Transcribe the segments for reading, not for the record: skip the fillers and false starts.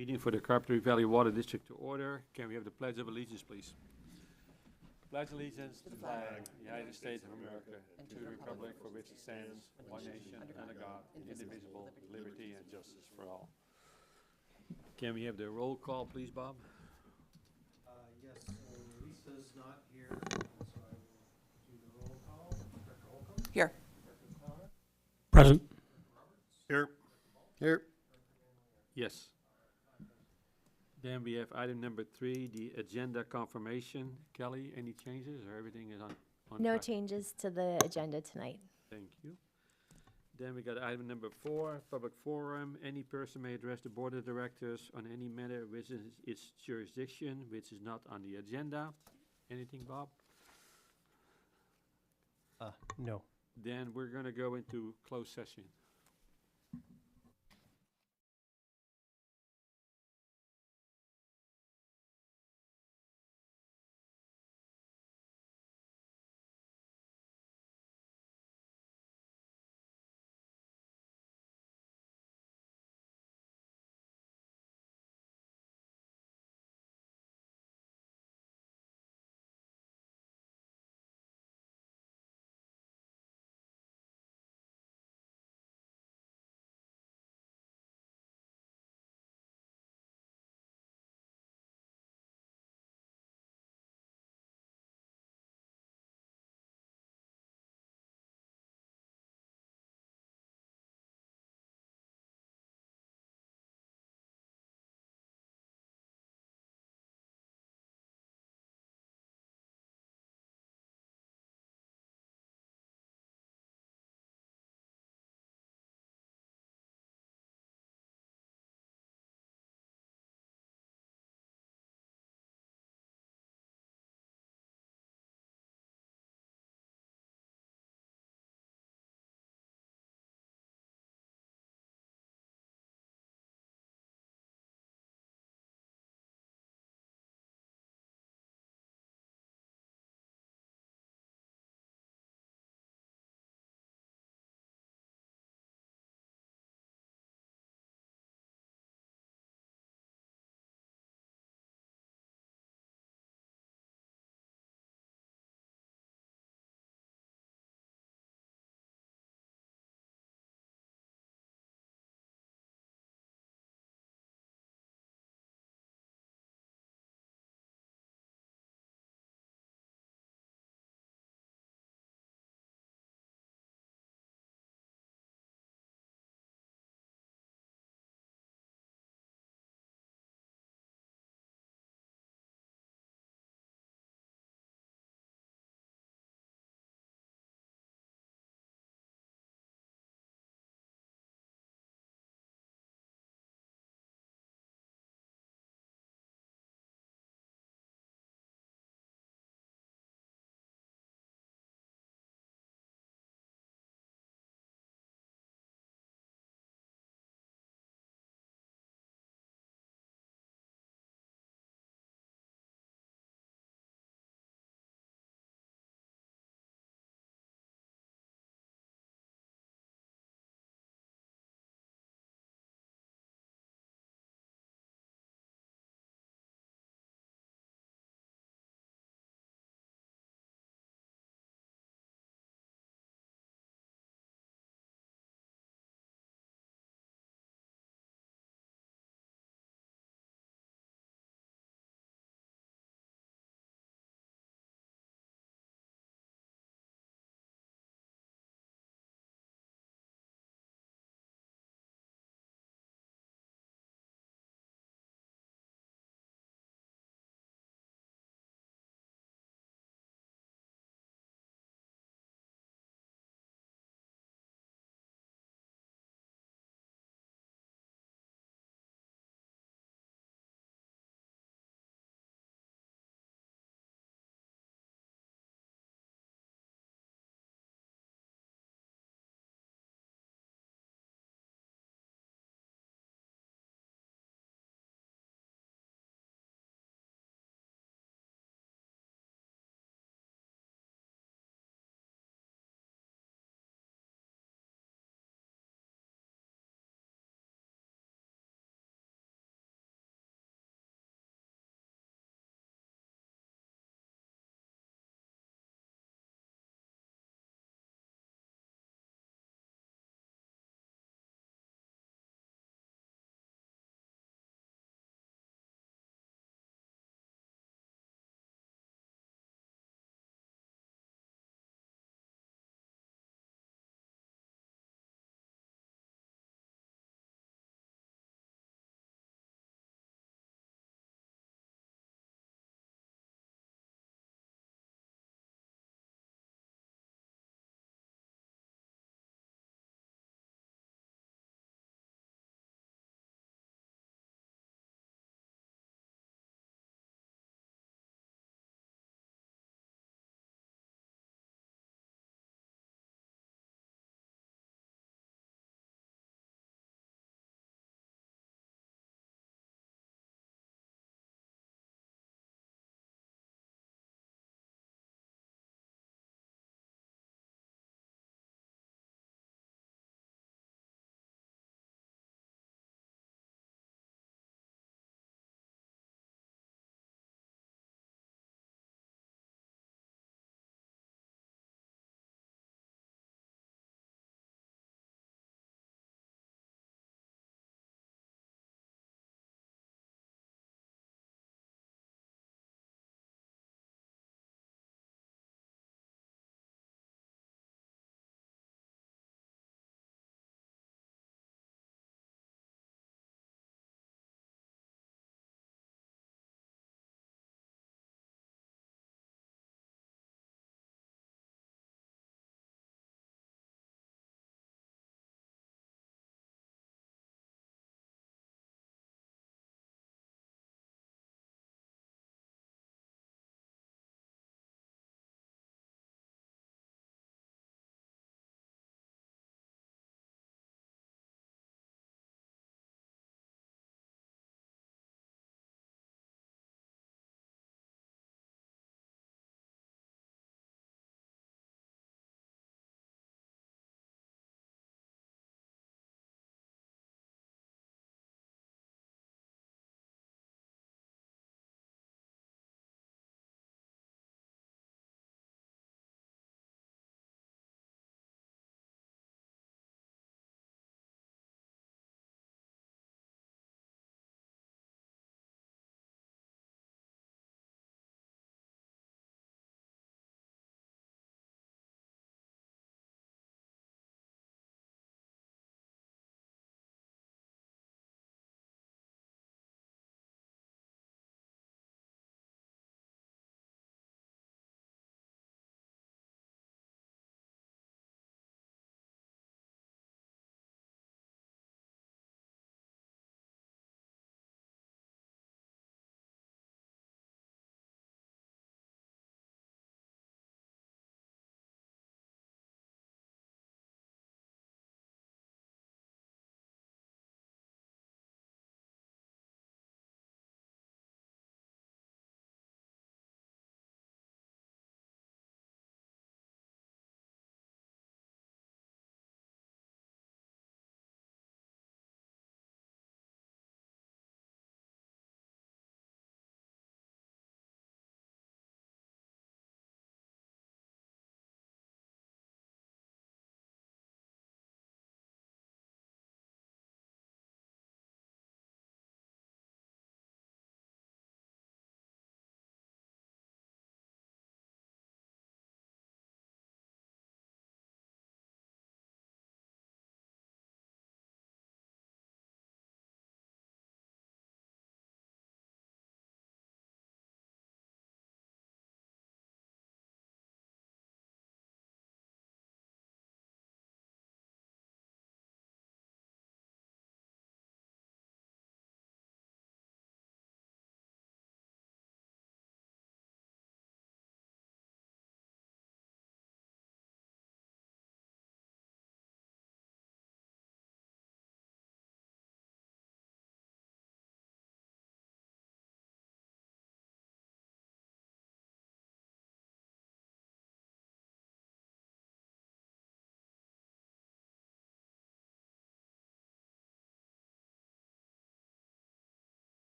Meeting for the Carpinteria Valley Water District to order. Can we have the Pledge of Allegiance, please? Pledge allegiance to the flag, United States of America, and to the republic for which it stands, one nation, under God, indivisible, with liberty and justice for all. Can we have the roll call, please, Bob? Yes, Lisa's not here, so I will do the roll call. Director Holcomb? Here. Director Connor? Present. Here. Here. Yes. Then we have item number 3, the agenda confirmation. Kelly, any changes or everything is on No track? changes to the agenda tonight. Thank you. Then we got item number 4, public forum. Any person may address the board of directors on any matter within its jurisdiction, which is not on the agenda. Anything, Bob? No. Then we're gonna go into closed session.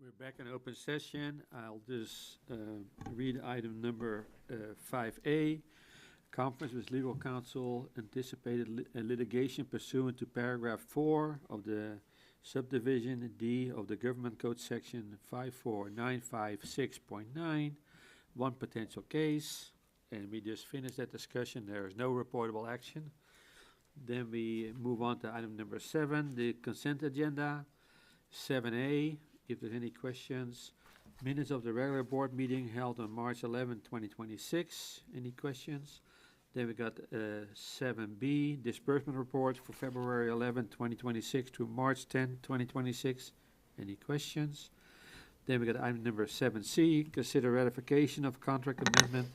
We're back in open session. I'll just read item number 5A. Conference with legal counsel anticipated litigation pursuant to paragraph 4 of the subdivision D of the Government Code section 54956.9. One potential case. And we just finished that discussion. There is no reportable action. Then we move on to item number 7, the consent agenda. 7A, if there's any questions. Minutes of the regular board meeting held on March 11, 2026. Any questions? Then we got 7B, disbursement report for February 11, 2026 to March 10, 2026. Any questions? Then we got item number 7C, consider ratification of contract amendment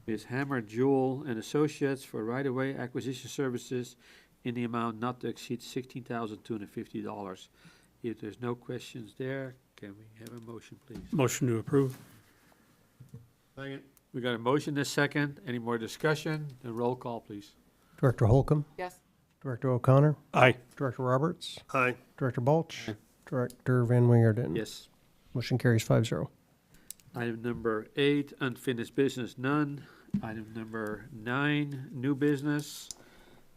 with Hammer, Jewell and Associates for right-of-way acquisition services in the amount not to exceed $16,250. If there's no questions there, can we have a motion, please? Motion to approve. Second. We got a motion and a second. Any more discussion? Then roll call, please. Director Holcomb, Yes. Director O'Connor, Aye. Director Roberts, Aye. Director Balch, Aye. Director Van Wingerden. Yes. Motion carries 5-0. Item number 8, unfinished business, none. Item number 9, new business.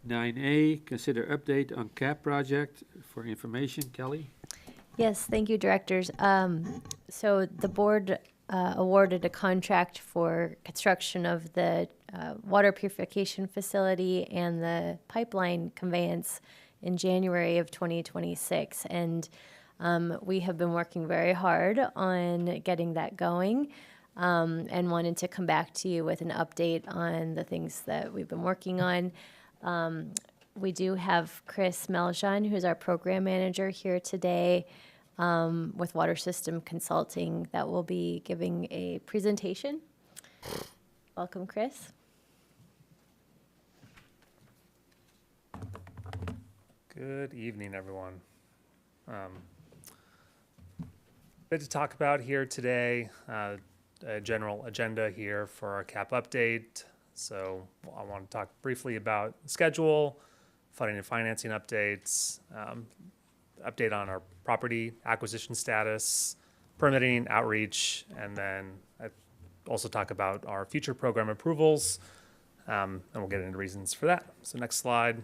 9A, consider update on CAP project. For information, Kelly? Yes, thank you, directors. So the board awarded a contract for construction of the water purification facility and the pipeline conveyance in January of 2026. And we have been working very hard on getting that going and wanted to come back to you with an update on the things that we've been working on. We do have Chris Meljean, who's our program manager, here today with Water System Consulting that will be giving a presentation. Welcome, Chris. Good evening, everyone. Bit to talk about here today, a general agenda here for our CAP update. So I want to talk briefly about the schedule, funding and financing updates, update on our property acquisition status, permitting, outreach, and then I also talk about our future program approvals, and we'll get into reasons for that. So next slide.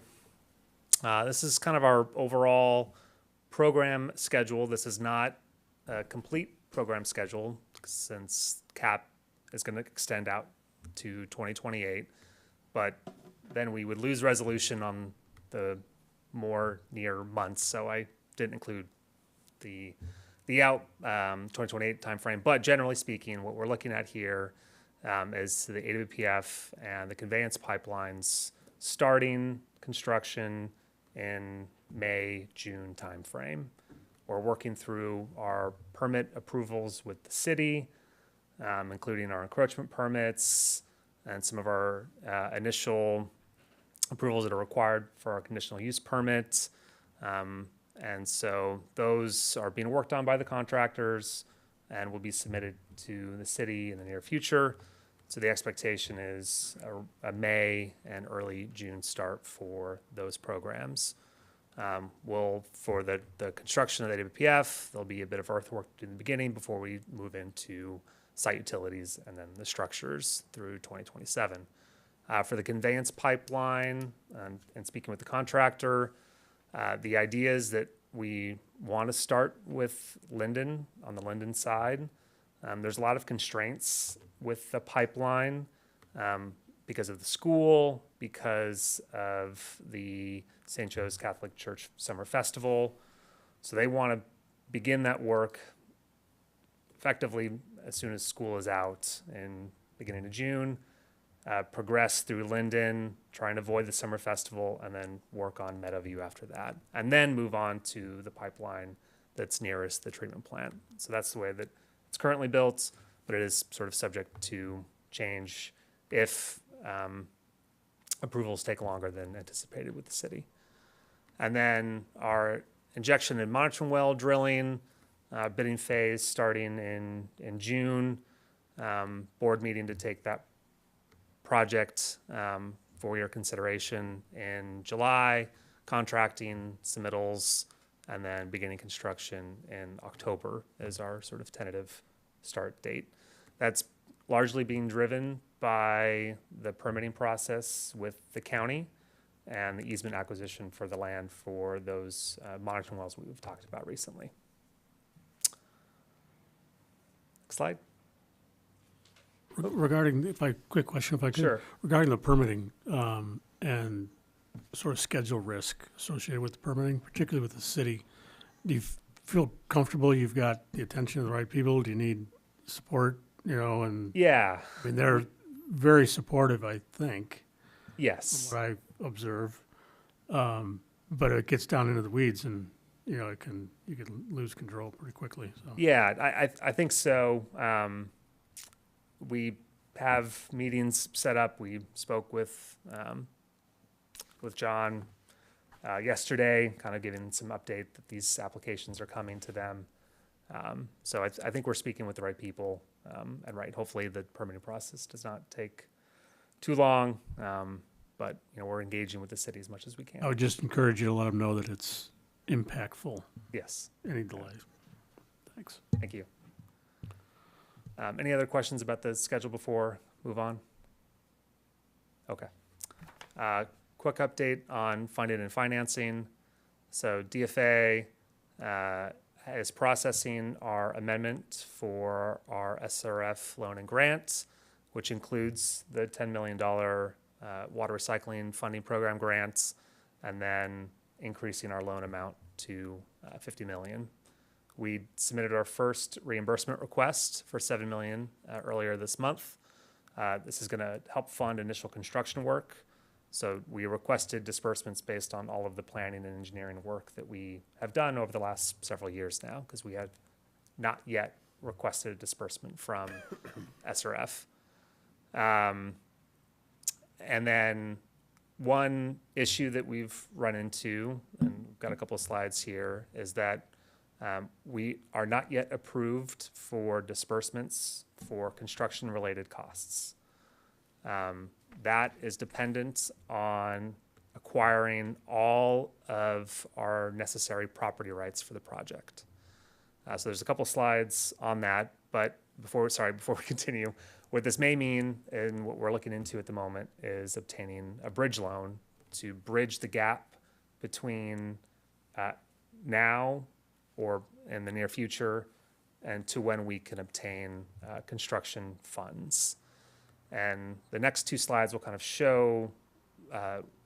This is kind of our overall program schedule. This is not a complete program schedule since CAP is going to extend out to 2028, but then we would lose resolution on the more near months, so I didn't include the out 2028 timeframe. But generally speaking, what we're looking at here is the AWPF and the conveyance pipelines starting construction in May, June timeframe. We're working through our permit approvals with the city, including our encroachment permits and some of our initial approvals that are required for our conditional use permits. And so those are being worked on by the contractors and will be submitted to the city in the near future. So the expectation is a May and early June start for those programs. For the construction of the AWPF, there'll be a bit of earthwork in the beginning before we move into site utilities and then the structures through 2027. For the conveyance pipeline, and speaking with the contractor, the idea is that we want to start with Linden, on the Linden side. There's a lot of constraints with the pipeline because of the school, because of the St. Joe's Catholic Church Summer Festival. So they want to begin that work effectively as soon as school is out in beginning of June, progress through Linden, try and avoid the summer festival, and then work on Meadowview after that. And then move on to the pipeline that's nearest the treatment plant. So that's the way that it's currently built, but it is sort of subject to change if approvals take longer than anticipated with the city. And then our injection and monitoring well drilling, bidding phase starting in June, board meeting to take that project for your consideration in July, contracting submittals and then beginning construction in October is our sort of tentative start date. That's largely being driven by the permitting process with the county and the easement acquisition for the land for those monitoring wells we've talked about recently. Next slide. Regarding, quick question if I could. Sure. Regarding the permitting and sort of schedule risk associated with the permitting, particularly with the city, do you feel comfortable you've got the attention of the right people? Do you need support, and Yeah. I mean, they're very supportive, I think, Yes. from what I observe. But it gets down into the weeds and, you can lose control pretty quickly, so. Yeah, I think so. We have meetings set up. We spoke with John yesterday, kind of giving some update that these applications are coming to them. So I think we're speaking with the right people, and hopefully the permitting process does not take too long. But we're engaging with the city as much as we can. I would just encourage you to let them know that it's impactful, Yes, any delays. Thanks. thank you. Any other questions about the schedule before move on? Okay. Quick update on funding and financing. So DFA is processing our amendment for our SRF loan and grant, which includes the $10 million water recycling funding program grants, and then increasing our loan amount to $50 million. We submitted our first reimbursement request for $7 million earlier this month. This is going to help fund initial construction work. So we requested disbursements based on all of the planning and engineering work that we have done over the last several years now, because we have not yet requested a disbursement from SRF. And then one issue that we've run into, and we've got a couple of slides here, is that we are not yet approved for disbursements for construction-related costs. That is dependent on acquiring all of our necessary property rights for the project. So there's a couple slides on that, but before we continue, what this may mean and what we're looking into at the moment is obtaining a bridge loan to bridge the gap between now or in the near future and to when we can obtain construction funds. And the next two slides will kind of show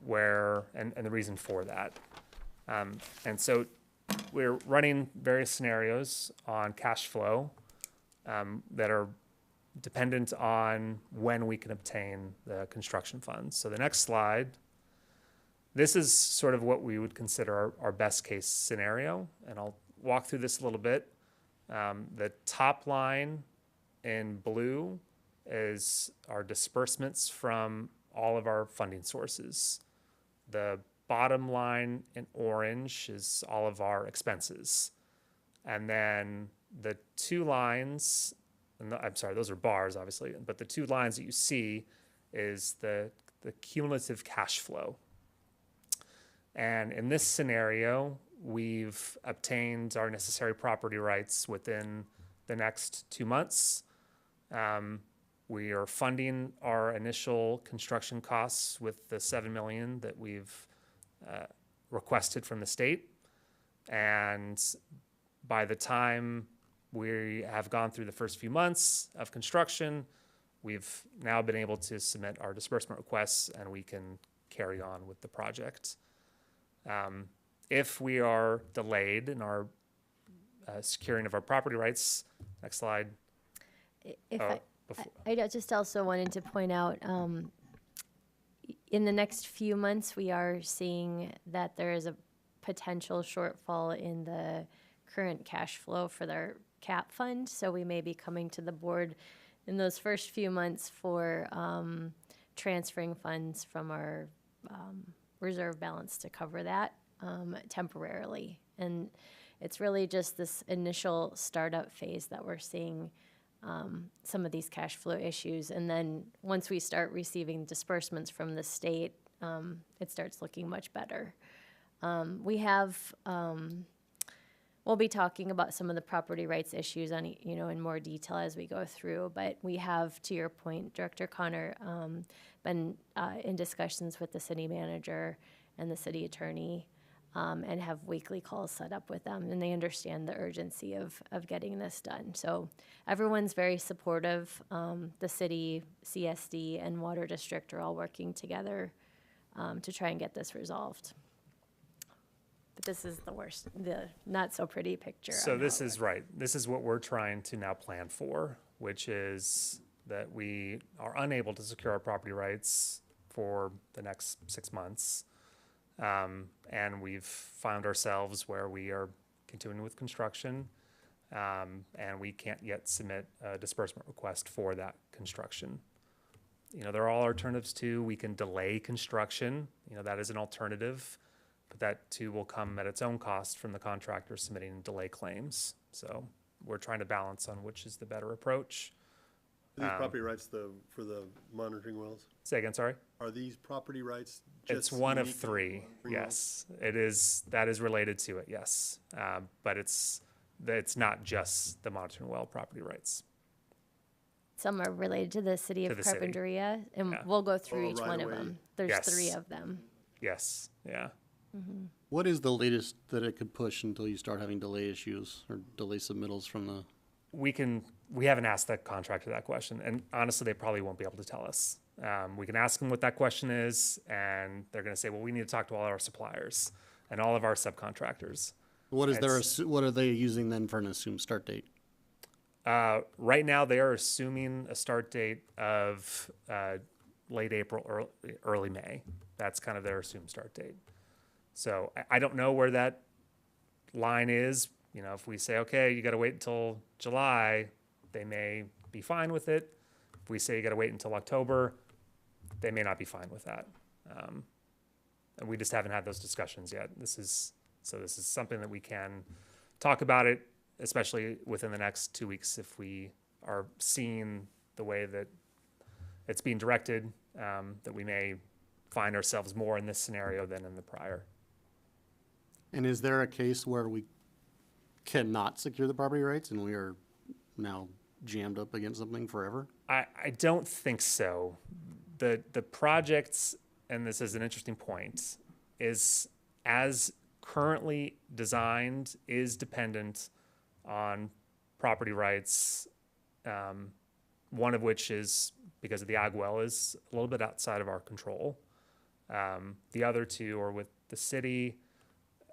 where and the reason for that. And so we're running various scenarios on cash flow that are dependent on when we can obtain the construction funds. So the next slide, this is sort of what we would consider our best case scenario, and I'll walk through this a little bit. The top line in blue is our disbursements from all of our funding sources. The bottom line in orange is all of our expenses. And then the two lines, I'm sorry, those are bars, obviously, but the two lines that you see is the cumulative cash flow. And in this scenario, we've obtained our necessary property rights within the next 2 months. We are funding our initial construction costs with the $7 million that we've requested from the state. And by the time we have gone through the first few months of construction, we've now been able to submit our disbursement requests and we can carry on with the project. If we are delayed in our securing of our property rights, next slide. I just also wanted to point out, in the next few months, we are seeing that there is a potential shortfall in the current cash flow for their CAP fund. So we may be coming to the board in those first few months for transferring funds from our reserve balance to cover that temporarily. And it's really just this initial startup phase that we're seeing some of these cash flow issues. And then once we start receiving disbursements from the state, it starts looking much better. We have we'll be talking about some of the property rights issues on, in more detail as we go through. But we have, to your point, Director Connor, been in discussions with the city manager and the city attorney, and have weekly calls set up with them, and they understand the urgency of getting this done. So everyone's very supportive. The city, CSD, and Water District are all working together to try and get this resolved. But this is the not so pretty picture. So on how this it is works. right. This is what we're trying to now plan for, which is that we are unable to secure our property rights for the next 6 months. And we've found ourselves where we are continuing with construction, and we can't yet submit a disbursement request for that construction. There are all alternatives too. We can delay construction. That is an alternative, but that too will come at its own cost from the contractor submitting delay claims. So we're trying to balance on which is the better approach. Are these property rights for the monitoring wells? Say again, sorry? Are these property rights just It's one of unique to 3, monitoring wells? yes. It is, that is related to it, yes. But it's not just the monitoring well property rights. Some are related to the city To of the city. Carpinteria, and Yeah. we'll go through Oh, each right one of away. them. There's Yes. 3 of them. Yes, yeah. What is the latest that it could push until you start having delay issues or delay submittals from the? We haven't asked that contractor that question, and honestly, they probably won't be able to tell us. We can ask them what that question is, and they're gonna say, well, we need to talk to all our suppliers and all of our subcontractors. What is It's- what are they using then for an assumed start date? Right now, they are assuming a start date of late April or early May. That's kind of their assumed start date. So I don't know where that line is. If we say, okay, you got to wait until July, they may be fine with it. If we say you got to wait until October, they may not be fine with that. And we just haven't had those discussions yet. This is something that we can talk about it, especially within the next 2 weeks if we are seeing the way that it's being directed, that we may find ourselves more in this scenario than in the prior. And is there a case where we cannot secure the property rights and we are now jammed up against something forever? I don't think so. The projects, and this is an interesting point, is as currently designed is dependent on property rights, one of which is because of the ag well is a little bit outside of our control. The other 2 are with the city.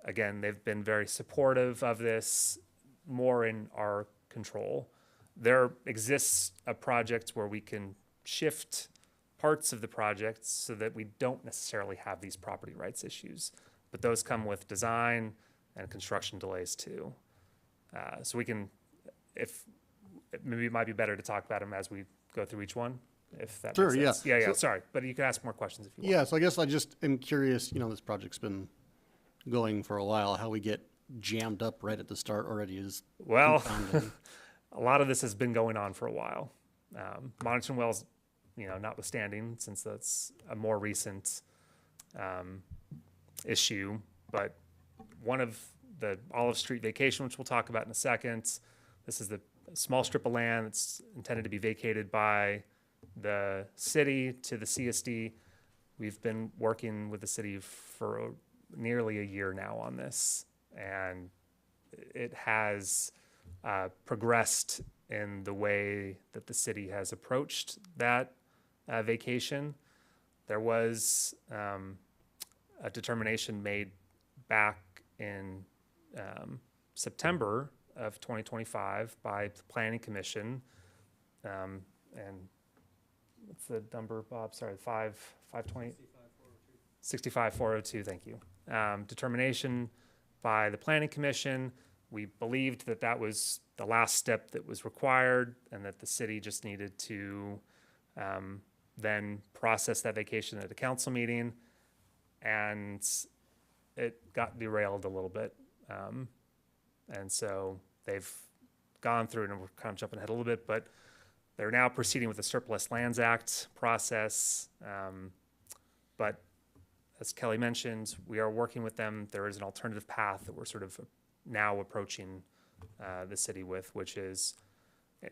Again, they've been very supportive of this, more in our control. There exists a project where we can shift parts of the project so that we don't necessarily have these property rights issues, but those come with design and construction delays too. So we can, maybe it might be better to talk about them as we go through each one, if that Sure, makes yeah. sense. Yeah, So- sorry, but you can ask more questions if you want. Yeah, so I guess I just am curious, this project's been going for a while, how we get jammed up right at the start already is Well, confounding. a lot of this has been going on for a while. Monitoring wells, notwithstanding, since that's a more recent issue, but one of the Olive Street vacation, which we'll talk about in a second, this is the small strip of land that's intended to be vacated by the city to the CSD. We've been working with the city for nearly a year now on this, and it has progressed in the way that the city has approached that vacation. There was a determination made back in September of 2025 by the Planning Commission, and what's the number, Bob? Sorry, 520. 65402, thank you. Determination by the Planning Commission. We believed that that was the last step that was required and that the city just needed to then process that vacation at a council meeting. And it got derailed a little bit. And so they've gone through, and we're kind of jumping ahead a little bit, but they're now proceeding with the Surplus Lands Act process. But as Kelly mentioned, we are working with them. There is an alternative path that we're sort of now approaching the city with, which is,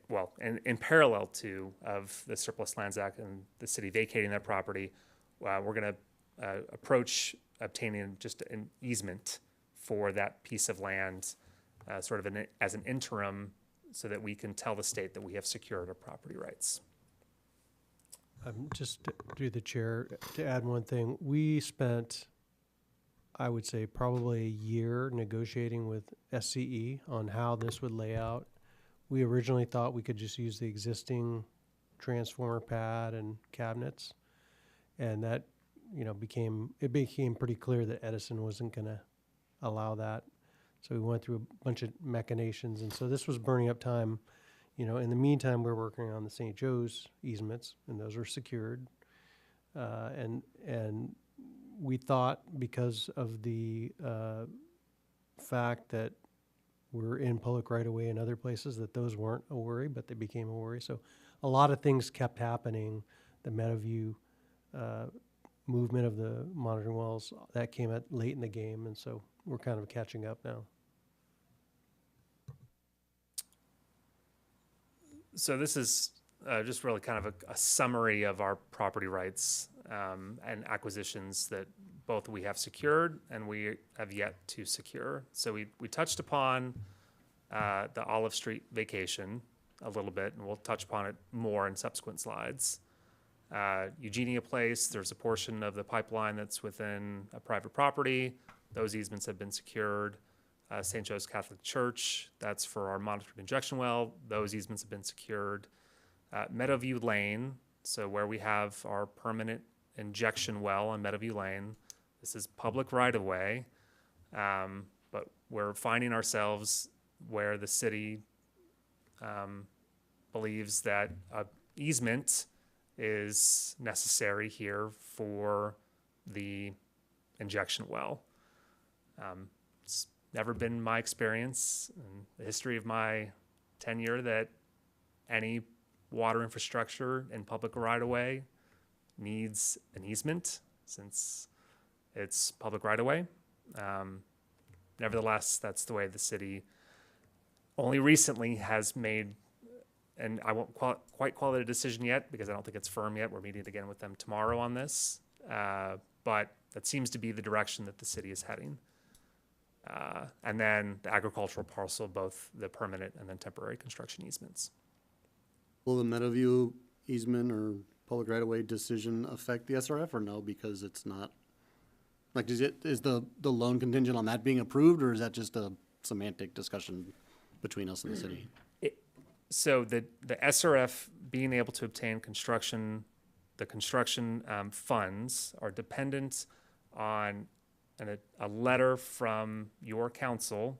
well, in parallel to of the Surplus Lands Act and the city vacating that property, we're going to approach obtaining just an easement for that piece of land, sort of as an interim, so that we can tell the state that we have secured our property rights. Just through the chair, to add one thing, we spent, I would say, probably a year negotiating with SCE on how this would lay out. We originally thought we could just use the existing transformer pad and cabinets, and that, became pretty clear that Edison wasn't going to allow that. So we went through a bunch of machinations, and so this was burning up time. In the meantime, we're working on the St. Joe's easements, and those are secured. And we thought, because of the fact that we're in public right of way in other places, that those weren't a worry, but they became a worry. So a lot of things kept happening. The Meadowview movement of the monitoring wells, that came at late in the game, and so we're kind of catching up now. So this is just really kind of a summary of our property rights and acquisitions that both we have secured and we have yet to secure. So we touched upon the Olive Street vacation a little bit, and we'll touch upon it more in subsequent slides. Eugenia Place, there's a portion of the pipeline that's within a private property. Those easements have been secured. St. Joe's Catholic Church, that's for our monitored injection well. Those easements have been secured. Meadowview Lane, so where we have our permanent injection well on Meadowview Lane, this is public right-of-way, but we're finding ourselves where the city believes that an easement is necessary here for the injection well. It's never been my experience in the history of my tenure that any water infrastructure in public right-of-way needs an easement, since it's public right-of-way. Nevertheless, that's the way the city only recently has made, and I won't quite call it a decision yet because I don't think it's firm yet. We're meeting again with them tomorrow on this, but that seems to be the direction that the city is heading. And then the agricultural parcel, both the permanent and then temporary construction easements. Will the Meadowview easement or public right-of-way decision affect the SRF or no? Because it's not, like, is the loan contingent on that being approved, or is that just a semantic discussion between us and the city? So the SRF being able to obtain the construction funds are dependent on a letter from your council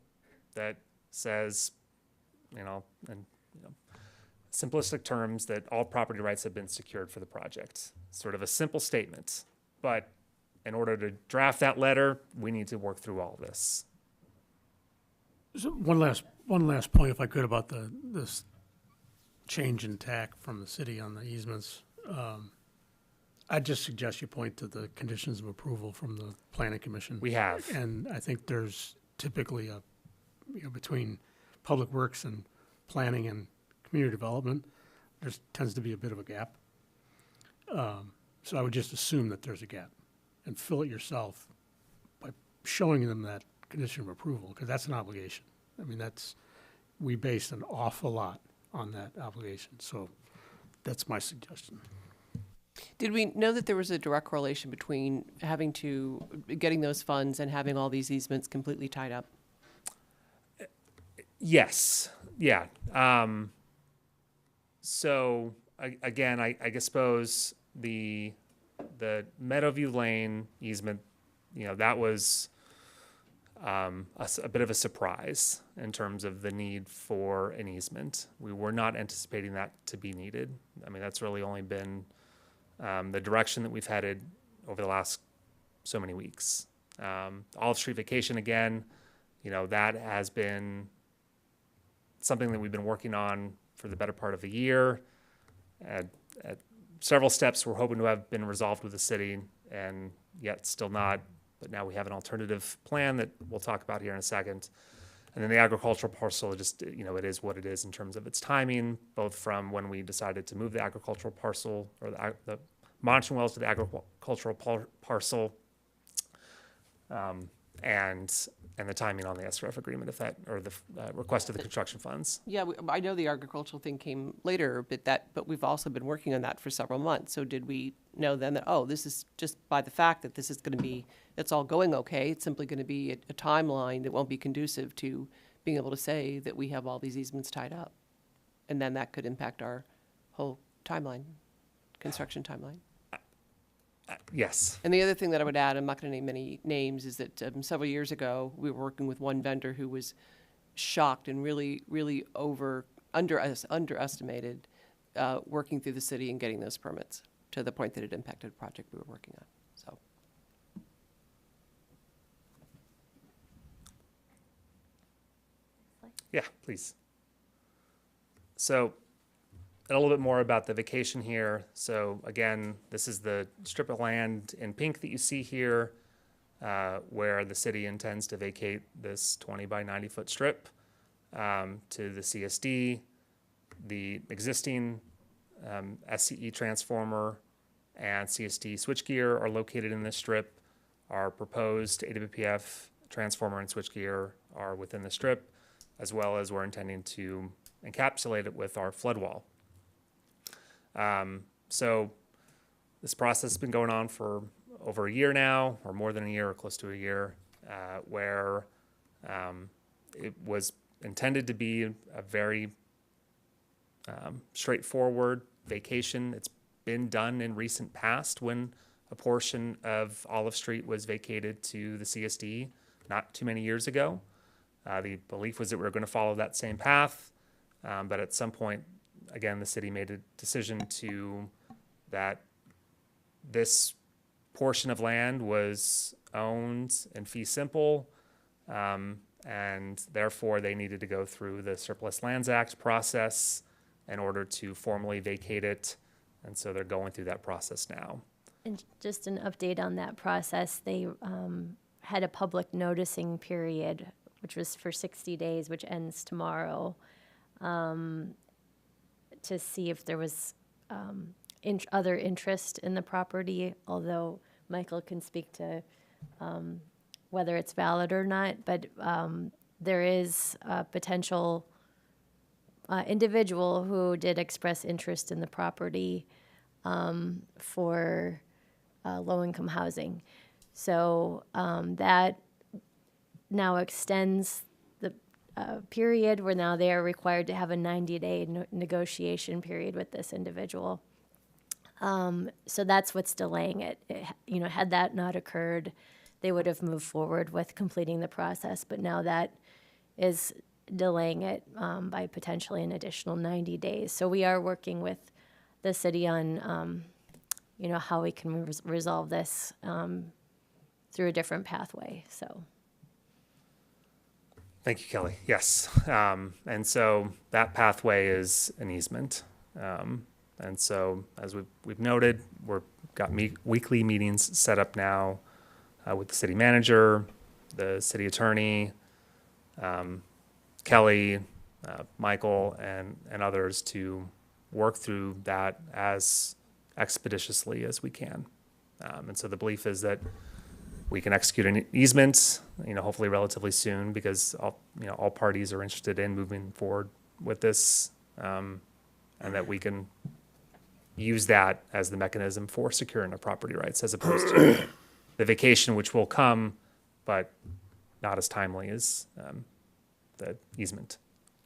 that says, in simplistic terms, that all property rights have been secured for the project. Sort of a simple statement, but in order to draft that letter, we need to work through all of this. So one last point, if I could, about this change in tack from the city on the easements. I'd just suggest you point to the conditions of approval from the Planning Commission. We have. And I think there's typically between Public Works and Planning and Community Development, there tends to be a bit of a gap. So I would just assume that there's a gap and fill it yourself by showing them that condition of approval, because that's an obligation. I mean, we base an awful lot on that obligation. So that's my suggestion. Did we know that there was a direct correlation between getting those funds and having all these easements completely tied up? Yes. Yeah. So again, I suppose the Meadowview Lane easement, that was a bit of a surprise in terms of the need for an easement. We were not anticipating that to be needed. I mean, that's really only been the direction that we've headed over the last so many weeks. Olive Street vacation, again, that has been something that we've been working on for the better part of a year. At several steps we're hoping to have been resolved with the city, and yet still not. But now we have an alternative plan that we'll talk about here in a second. And then the agricultural parcel, just, it is what it is in terms of its timing, both from when we decided to move the agricultural parcel or the monitoring wells to the agricultural parcel, and the timing on the SRF agreement, or the request of the construction funds. Yeah, I know the agricultural thing came later, but we've also been working on that for several months. So did we know then that, this is just by the fact that this is going to be, it's all going okay, it's simply going to be a timeline that won't be conducive to being able to say that we have all these easements tied up? And then that could impact our whole timeline, construction timeline. Yes. And the other thing that I would add, I'm not going to name any names, is that several years ago, we were working with one vendor who was shocked and really, really underestimated working through the city and getting those permits to the point that it impacted a project we were working on. So. Yeah, please. So a little bit more about the vacation here. So again, this is the strip of land in pink that you see here, where the city intends to vacate this 20 by 90 foot strip to the CSD. The existing SCE transformer and CSD switchgear are located in this strip. Our proposed AWPF transformer and switchgear are within the strip, as well as we're intending to encapsulate it with our flood wall. So this process has been going on for over a year now, or more than a year, or close to a year, where it was intended to be a very straightforward vacation. It's been done in recent past when a portion of Olive Street was vacated to the CSD not too many years ago. The belief was that we were going to follow that same path, but at some point, again, the city made a decision that this portion of land was owned in fee simple, and therefore they needed to go through the Surplus Lands Act process in order to formally vacate it, and so they're going through that process now. And just an update on that process, they had a public noticing period, which was for 60 days, which ends tomorrow, to see if there was other interest in the property, although Michael can speak to whether it's valid or not. But there is a potential individual who did express interest in the property for low-income housing. So that now extends the period where now they are required to have a 90-day negotiation period with this individual. So that's what's delaying it. Had that not occurred, they would have moved forward with completing the process. But now that is delaying it by potentially an additional 90 days. So we are working with the city on, how we can resolve this through a different pathway. So. Thank you, Kelly. Yes. And so that pathway is an easement. And so as we've noted, we've got weekly meetings set up now with the city manager, the city attorney, Kelly, Michael, and others to work through that as expeditiously as we can. And so the belief is that we can execute an easement, hopefully relatively soon, because all parties are interested in moving forward with this, and that we can use that as the mechanism for securing our property rights, as opposed to the vacation, which will come, but not as timely as the easement.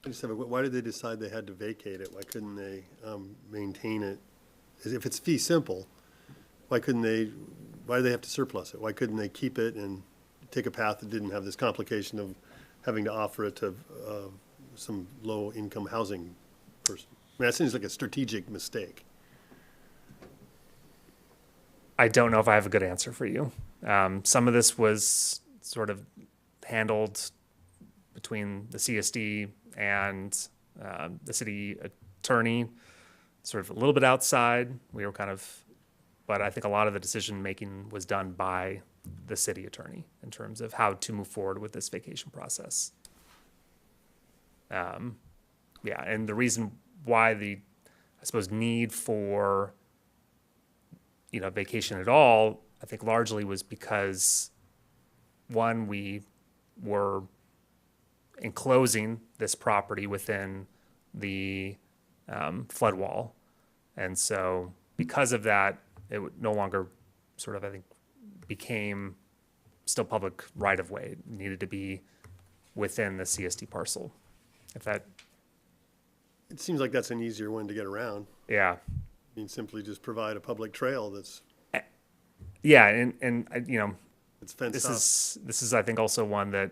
I just have why did they decide they had to vacate it? Why couldn't they maintain it? If it's fee simple, why do they have to surplus it? Why couldn't they keep it and take a path that didn't have this complication of having to offer it to some low-income housing person? I mean, that seems like a strategic mistake. I don't know if I have a good answer for you. Some of this was sort of handled between the CSD and the city attorney, sort of a little bit outside. We were but I think a lot of the decision-making was done by the city attorney in terms of how to move forward with this vacation process. Yeah, and the reason why I suppose, need for, vacation at all, I think largely was because, one, we were enclosing this property within the flood wall. And so because of that, it would no longer sort of, I think, became still public right-of-way. It needed to be within the CSD parcel. If that, It seems like that's an easier one to get around. yeah. I mean, simply just provide a public trail that's, Yeah, and it's fenced this off. this is I think also one that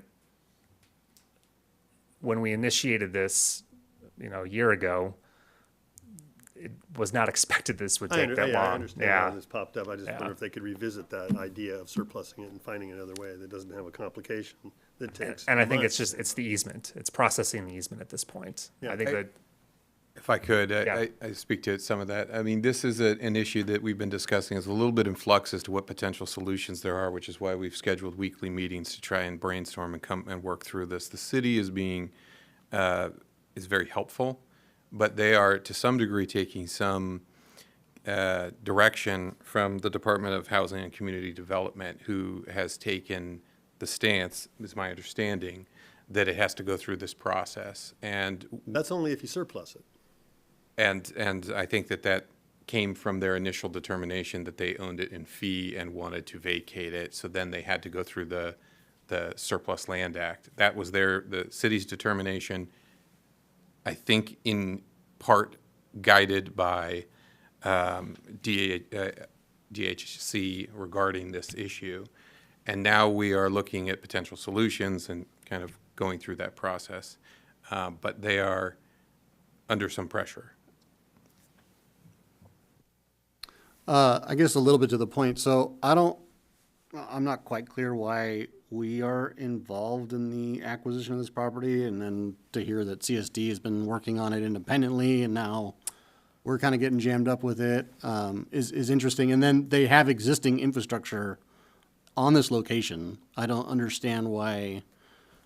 when we initiated this, a year ago, it was not expected this would take that long. I understand Yeah. when this popped up. I just Yeah. wonder if they could revisit that idea of surplusing it and finding another way that doesn't have a complication that takes And I think months. it's the easement. It's processing the easement at this point. Yeah. I think that, If I could, Yeah. I speak to some of that. I mean, this is an issue that we've been discussing. It's a little bit in flux as to what potential solutions there are, which is why we've scheduled weekly meetings to try and brainstorm and come and work through this. The city is is very helpful, but they are to some degree taking some direction from the Department of Housing and Community Development, who has taken the stance, is my understanding, that it has to go through this process. And That's only if you surplus it. And I think that came from their initial determination that they owned it in fee and wanted to vacate it. So then they had to go through the Surplus Land Act. That was the city's determination, I think in part guided by DHC regarding this issue. And now we are looking at potential solutions and kind of going through that process. But they are under some pressure. I guess a little bit to the point. So I'm not quite clear why we are involved in the acquisition of this property, and then to hear that CSD has been working on it independently and now we're kind of getting jammed up with it, is interesting. And then they have existing infrastructure on this location. I don't understand why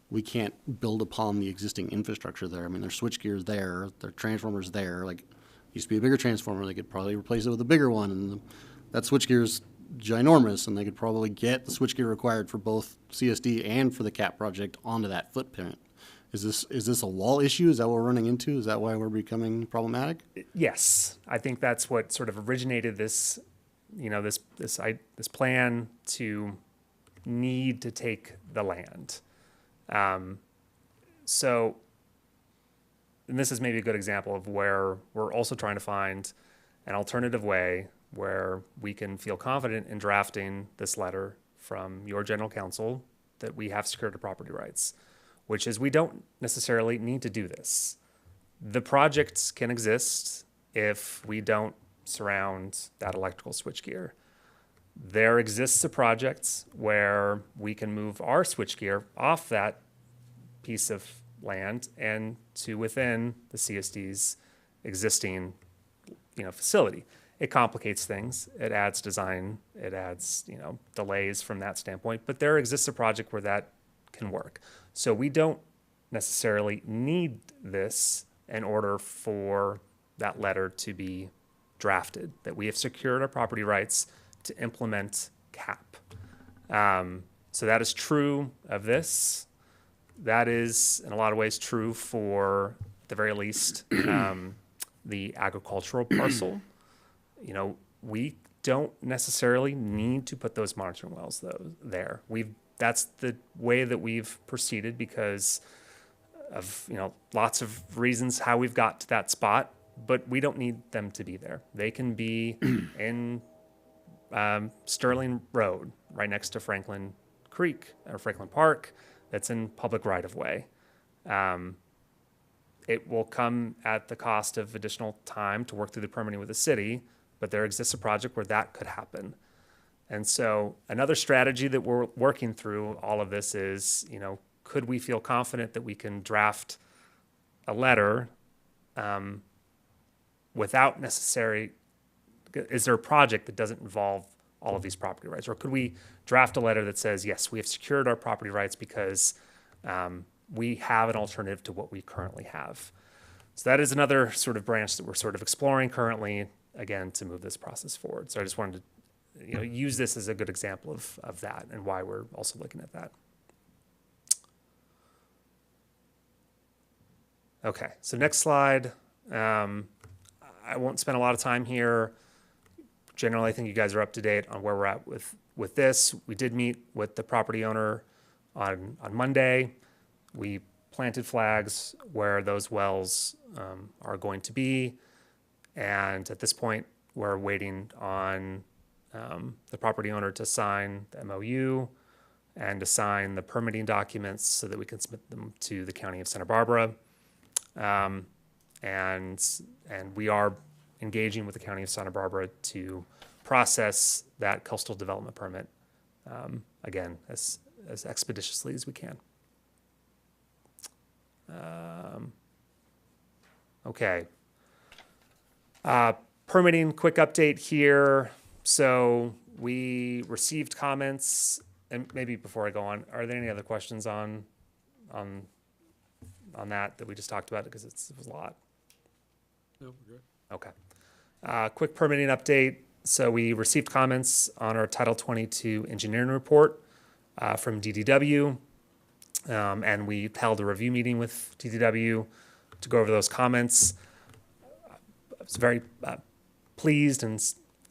we can't build upon the existing infrastructure there. I mean, there's switchgear there, there are transformers there, like, used to be a bigger transformer, they could probably replace it with a bigger one, and that switchgear is ginormous, and they could probably get the switchgear required for both CSD and for the CAP project onto that footprint. Is this a wall issue? Is that what we're running into? Is that why we're becoming problematic? yes, I think that's what sort of originated this, this plan to need to take the land. So, and this is maybe a good example of where we're also trying to find an alternative way where we can feel confident in drafting this letter from your general counsel that we have secured the property rights, which is we don't necessarily need to do this. The projects can exist if we don't surround that electrical switchgear. There exists a project where we can move our switchgear off that piece of land and to within the CSD's existing, facility. It complicates things. It adds design. It adds, delays from that standpoint. But there exists a project where that can work. So we don't necessarily need this in order for that letter to be drafted, that we have secured our property rights to implement CAP. So that is true of this. That is, in a lot of ways, true for, at the very least, the agricultural parcel. We don't necessarily need to put those monitoring wells there. That's the way that we've proceeded because of, lots of reasons how we've got to that spot, but we don't need them to be there. They can be in Sterling Road, right next to Franklin Creek or Franklin Park. That's in public right-of-way. It will come at the cost of additional time to work through the permitting with the city, but there exists a project where that could happen. And so another strategy that we're working through all of this is, could we feel confident that we can draft a letter without necessary, is there a project that doesn't involve all of these property rights? Or could we draft a letter that says, yes, we have secured our property rights because we have an alternative to what we currently have. So that is another sort of branch that we're sort of exploring currently, again, to move this process forward. So I just wanted to, use this as a good example of that and why we're also looking at that. Okay, so next slide. I won't spend a lot of time here. Generally, I think you guys are up to date on where we're at with this. We did meet with the property owner on Monday. We planted flags where those wells are going to be. And at this point, we're waiting on the property owner to sign the MOU and to sign the permitting documents so that we can submit them to the County of Santa Barbara. And we are engaging with the County of Santa Barbara to process that coastal development permit, again, as expeditiously as we can. Okay. Permitting, quick update here. So we received comments, and maybe before I go on, are there any other questions on that we just talked about? Because it was a lot. No, we're good. Okay. Quick permitting update. So we received comments on our Title 22 engineering report from DDW, and we held a review meeting with DDW to go over those comments. I was very pleased, and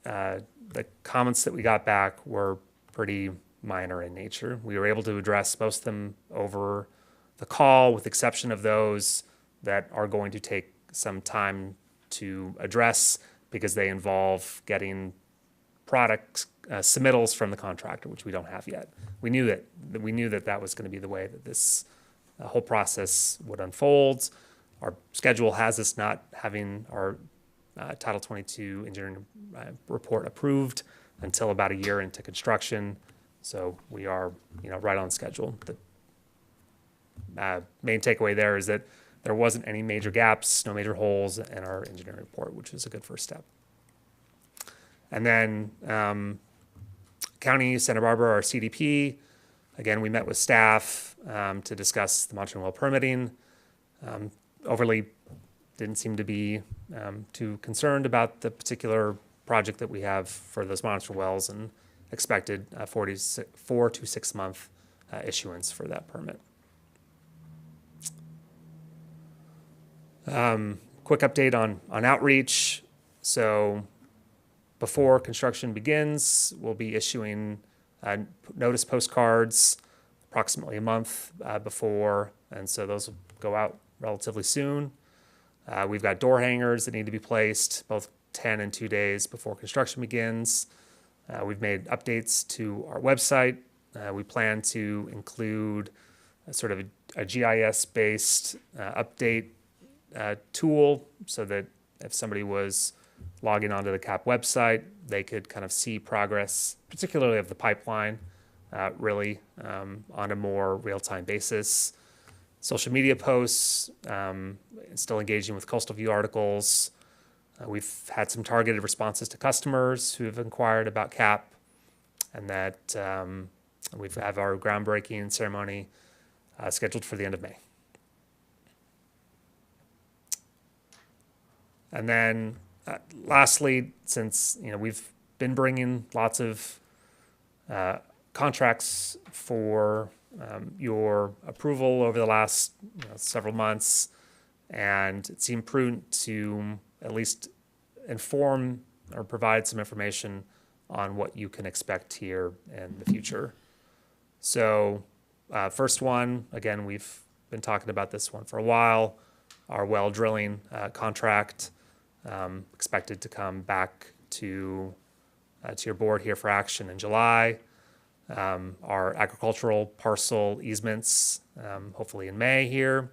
the comments that we got back were pretty minor in nature. We were able to address most of them over the call, with the exception of those that are going to take some time to address because they involve getting product submittals from the contractor, which we don't have yet. We knew that was going to be the way that this whole process would unfold. Our schedule has us not having our Title 22 engineering report approved until about a year into construction. So we are, right on schedule. The main takeaway there is that there wasn't any major gaps, no major holes in our engineering report, which is a good first step. And then County, Santa Barbara, our CDP, again, we met with staff to discuss the monitoring well permitting. Overly didn't seem to be too concerned about the particular project that we have for those monitoring wells, and expected 4 to 6 month issuance for that permit. Quick update on outreach. So before construction begins, we'll be issuing notice postcards approximately a month before, and so those will go out relatively soon. We've got door hangers that need to be placed both 10 and 2 days before construction begins. We've made updates to our website. We plan to include sort of a GIS-based update tool so that if somebody was logging onto the CAP website, they could kind of see progress, particularly of the pipeline, really on a more real-time basis. Social media posts, still engaging with Coastal View articles. We've had some targeted responses to customers who have inquired about CAP, and that we have our groundbreaking ceremony scheduled for the end of May. And then lastly, since we've been bringing lots of contracts for your approval over the last several months, and it seemed prudent to at least inform or provide some information on what you can expect here in the future. So first one, again, we've been talking about this one for a while, our well drilling contract, expected to come back to your board here for action in July. Our agricultural parcel easements, hopefully in May here.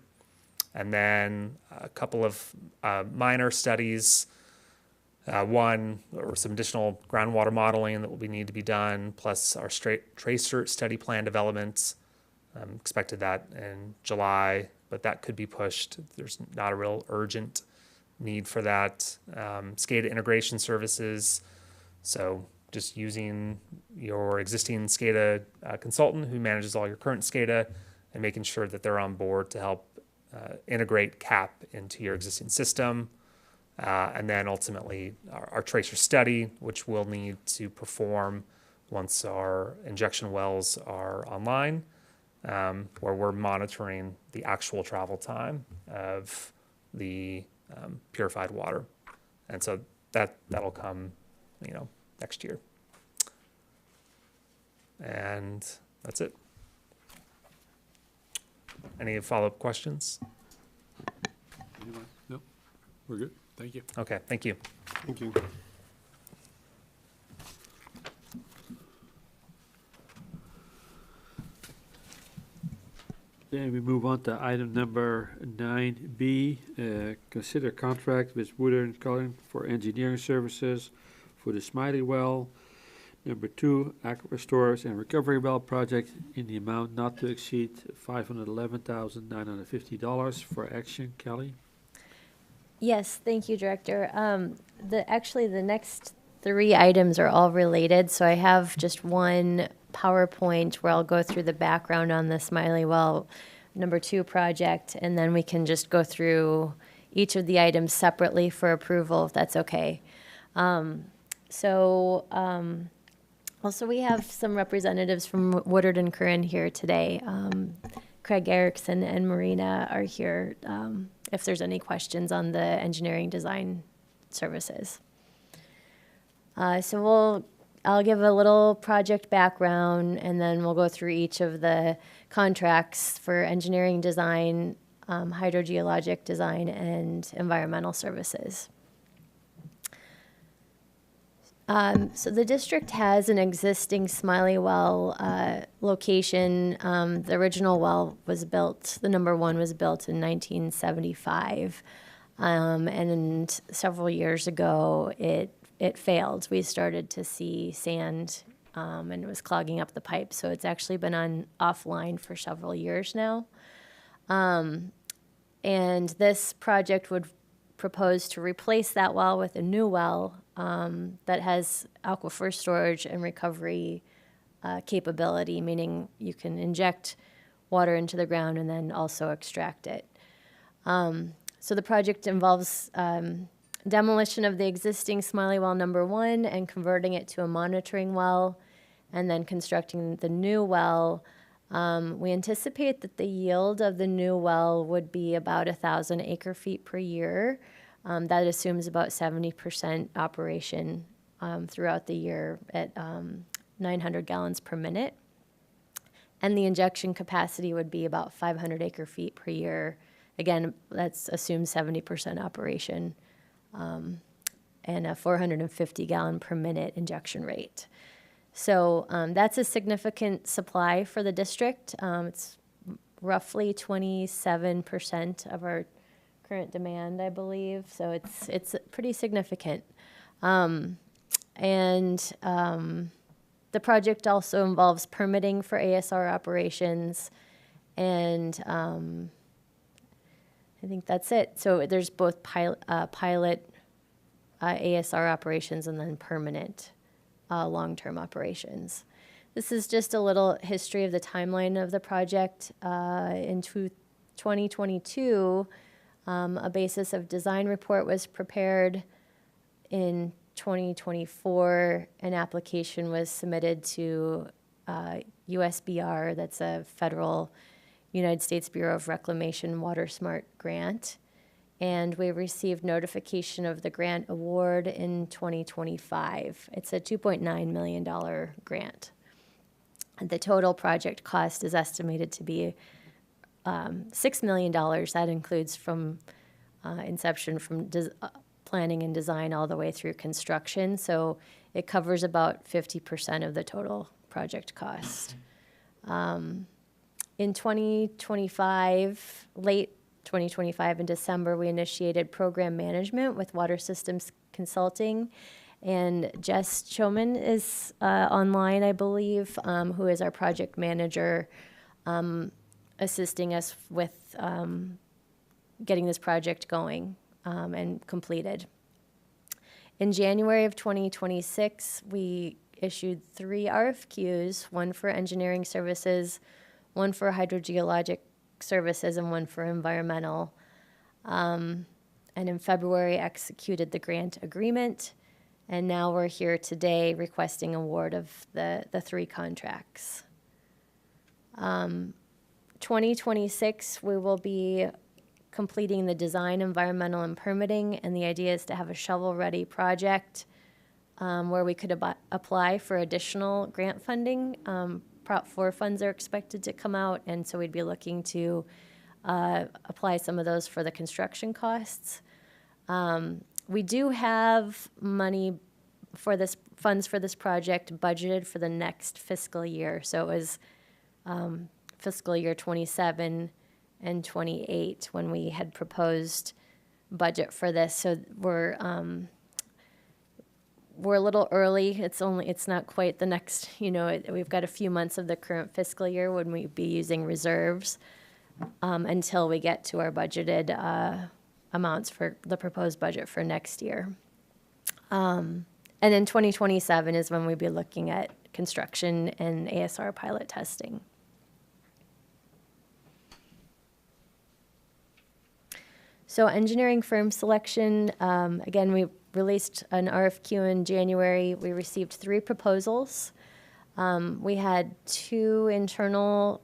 And then a couple of minor studies, one or some additional groundwater modeling that will need to be done, plus our tracer study plan development. Expected that in July, but that could be pushed. There's not a real urgent need for that. SCADA integration services, so just using your existing SCADA consultant who manages all your current SCADA and making sure that they're on board to help integrate CAP into your existing system. And then ultimately our tracer study, which we'll need to perform once our injection wells are online, where we're monitoring the actual travel time of the purified water. And so that'll come, next year. And that's it. Any follow-up questions? Anyone? No? We're good. Thank you. Okay, thank you. Thank you. Then we move on to item number 9B, consider contract with Woodard & Cullen for engineering services for the Smiley Well. Number 2, aquifer storage and recovery well project in the amount not to exceed $511,950 for action. Kelly? Yes, thank you, Director. Actually, the next 3 items are all related, so I have just one PowerPoint where I'll go through the background on the Smiley Well number 2 project, and then we can just go through each of the items separately for approval, if that's okay. Also, we have some representatives from Woodard and Curran here today. Craig Erickson and Marina are here if there's any questions on the engineering design services. I'll give a little project background, and then we'll go through each of the contracts for engineering design, hydrogeologic design, and environmental services. So the district has an existing Smiley Well location. The original well was built, the number 1 was built in 1975. And several years ago, it failed. We started to see sand and it was clogging up the pipe. So it's actually been offline for several years now. And this project would propose to replace that well with a new well that has aquifer storage and recovery capability, meaning you can inject water into the ground and then also extract it. So the project involves demolition of the existing Smiley Well number 1 and converting it to a monitoring well, and then constructing the new well. We anticipate that the yield of the new well would be about 1,000 acre-feet per year. That assumes about 70% operation throughout the year at 900 gallons per minute. And the injection capacity would be about 500 acre-feet per year. Again, that's assumes 70% operation and a 450 gallon per minute injection rate. So that's a significant supply for the district. It's roughly 27% of our current demand, I believe. So it's pretty significant. The project also involves permitting for ASR operations, and I think that's it. So there's both pilot ASR operations and then permanent long-term operations. This is just a little history of the timeline of the project. In 2022, a basis of design report was prepared. In 2024, an application was submitted to USBR, that's a federal United States Bureau of Reclamation Water Smart grant. And we received notification of the grant award in 2025. It's a $2.9 million grant. The total project cost is estimated to be $6 million. That includes from inception, from planning and design all the way through construction. So it covers about 50% of the total project cost. In 2025, late 2025 in December, we initiated program management with Water Systems Consulting, and Jess Choman is online, I believe, who is our project manager, assisting us with getting this project going and completed. In January of 2026, we issued 3 RFQs, one for engineering services, one for hydrogeologic services and one for environmental. And in February, executed the grant agreement. And now we're here today requesting award of the 3 contracts. 2026, we will be completing the design, environmental, and permitting, and the idea is to have a shovel-ready project where we could apply for additional grant funding. Prop 4 funds are expected to come out, and so we'd be looking to apply some of those for the construction costs. We do have money for this, funds for this project budgeted for the next fiscal year, so it was fiscal year 27 and 28 when we had proposed budget for this. So we're a little early. It's not quite the next, we've got a few months of the current fiscal year when we'd be using reserves until we get to our budgeted amounts for the proposed budget for next year. And then 2027 is when we'd be looking at construction and ASR pilot testing. So engineering firm selection, again, we released an RFQ in January. We received 3 proposals. We had 2 internal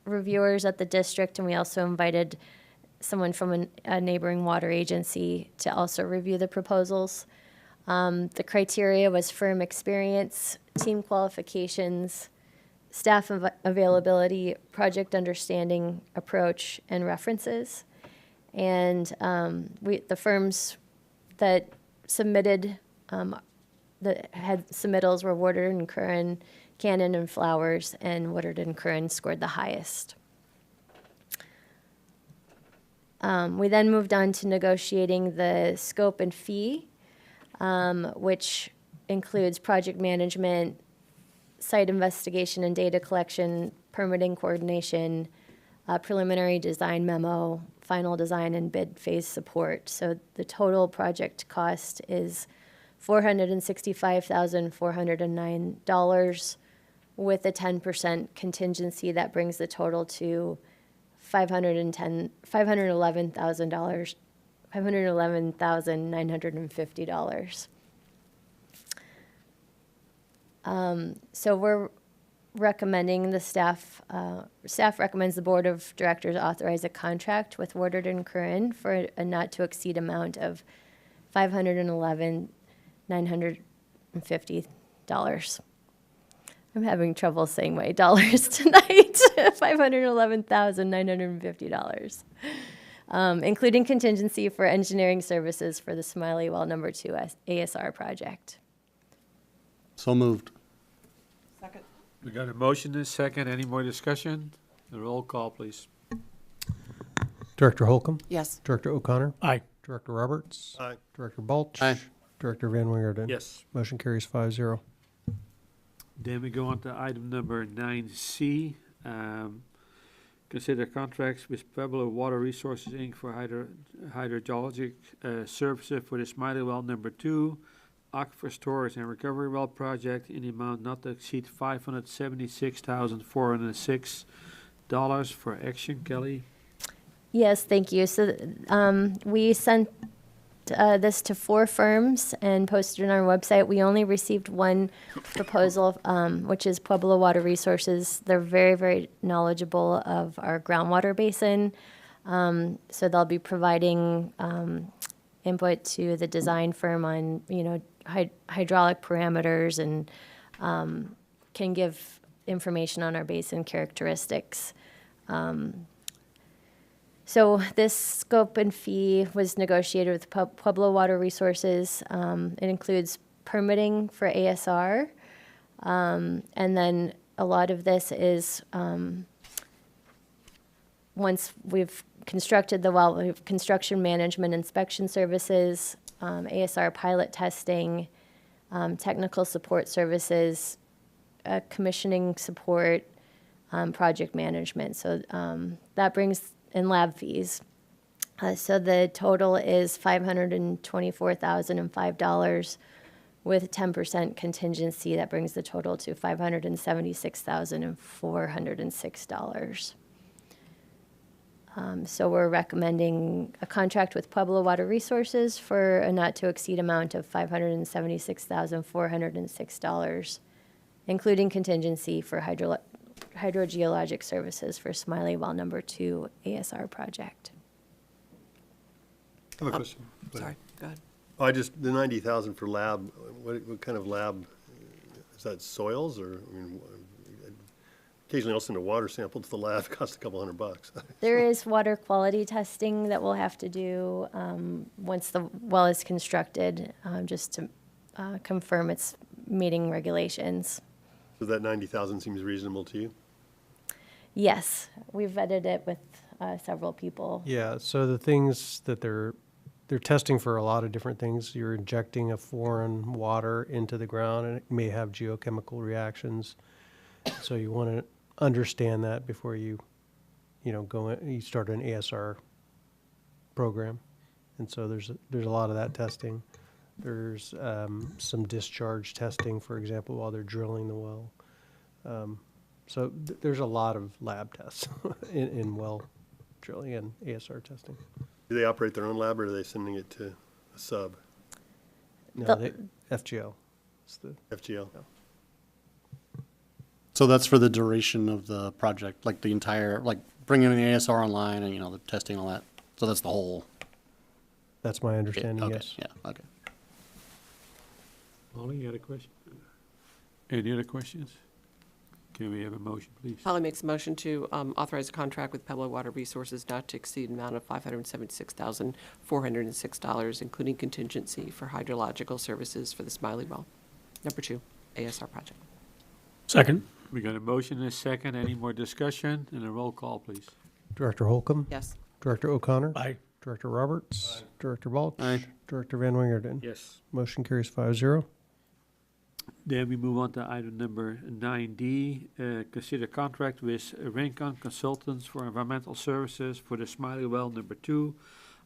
reviewers at the district, and we also invited someone from a neighboring water agency to also review the proposals. The criteria was firm experience, team qualifications, staff availability, project understanding, approach, and references. And the firms that submitted, that had submittals were Woodard and Curran, Cannon and Flowers, and Woodard and Curran scored the highest. We then moved on to negotiating the scope and fee, which includes project management, site investigation and data collection, permitting coordination, preliminary design memo, final design and bid phase support. So the total project cost is $465,409 with a 10% contingency. That brings the total to $511,950. So we're recommending the staff recommends the board of directors authorize a contract with Woodard and Curran for a not to exceed amount of $511,950. I'm having trouble saying my dollars tonight. $511,950, including contingency for engineering services for the Smiley Well No. 2 ASR project. So moved. Second. We got a motion and a second. Any more discussion? The roll call, please. Director Holcomb, Yes. Director O'Connor, Aye. Director Roberts, Aye. Director Balch, Aye. Director Van Wingerden. Yes. Motion carries 5-0. Then we go on to item number 9C. Consider contracts with Pueblo Water Resources, Inc. for hydrogeologic services for the Smiley Well No. 2 Aquifer Storage and Recovery Well project in the amount not to exceed $576,406 for action. Kelly? Yes, thank you. So we sent this to 4 firms and posted it on our website. We only received one proposal, which is Pueblo Water Resources. They're very, very knowledgeable of our groundwater basin. So they'll be providing input to the design firm on, hydraulic parameters and can give information on our basin characteristics. So this scope and fee was negotiated with Pueblo Water Resources. It includes permitting for ASR, and then a lot of this is once we've constructed the well, we have construction management inspection services, ASR pilot testing, technical support services, commissioning support, project management. So that brings in lab fees. So the total is $524,005 with 10% contingency. That brings the total to $576,406. So we're recommending a contract with Pueblo Water Resources for a not-to-exceed amount of $576,406, including contingency for hydrogeologic services for Smiley Well Number 2 ASR project. I have a question. Sorry, go ahead. Oh, the 90,000 for lab, what kind of lab, is that soils or, I mean, occasionally I'll send a water sample to the lab, costs a couple $100. There is water quality testing that we'll have to do once the well is constructed, just to confirm it's meeting regulations. So that 90,000 seems reasonable to you? Yes, we've vetted it with several people. Yeah, so the things that they're testing for a lot of different things. You're injecting a foreign water into the ground, and it may have geochemical reactions. So you want to understand that before you start an ASR program. And so there's a lot of that testing. There's some discharge testing, for example, while they're drilling the well. So there's a lot of lab tests in well drilling and ASR testing. Do they operate their own lab or are they sending it to a sub, No, FGL. It's the FGL? So that's for the duration of the project, like the entire, like bringing the ASR online and, the testing, all that. So that's the whole. That's my understanding, Okay, yes. yeah, okay. Molly, you had a question? Any other questions? Can we have a motion, please? Holly makes a motion to authorize a contract with Pueblo Water Resources not to exceed an amount of $576,406, including contingency for hydrological services for the Smiley Well Number 2 ASR project. Second. We got a motion and a second. Any more discussion? And a roll call, please. Director Holcomb? Yes. Director O'Connor? Aye. Director Roberts? Director Balch? Aye. Director Van Wingerden? Yes. Motion carries 5-0. Then we move on to item number 9D. Consider contract with Rincon Consultants for environmental services for the Smiley Well Number 2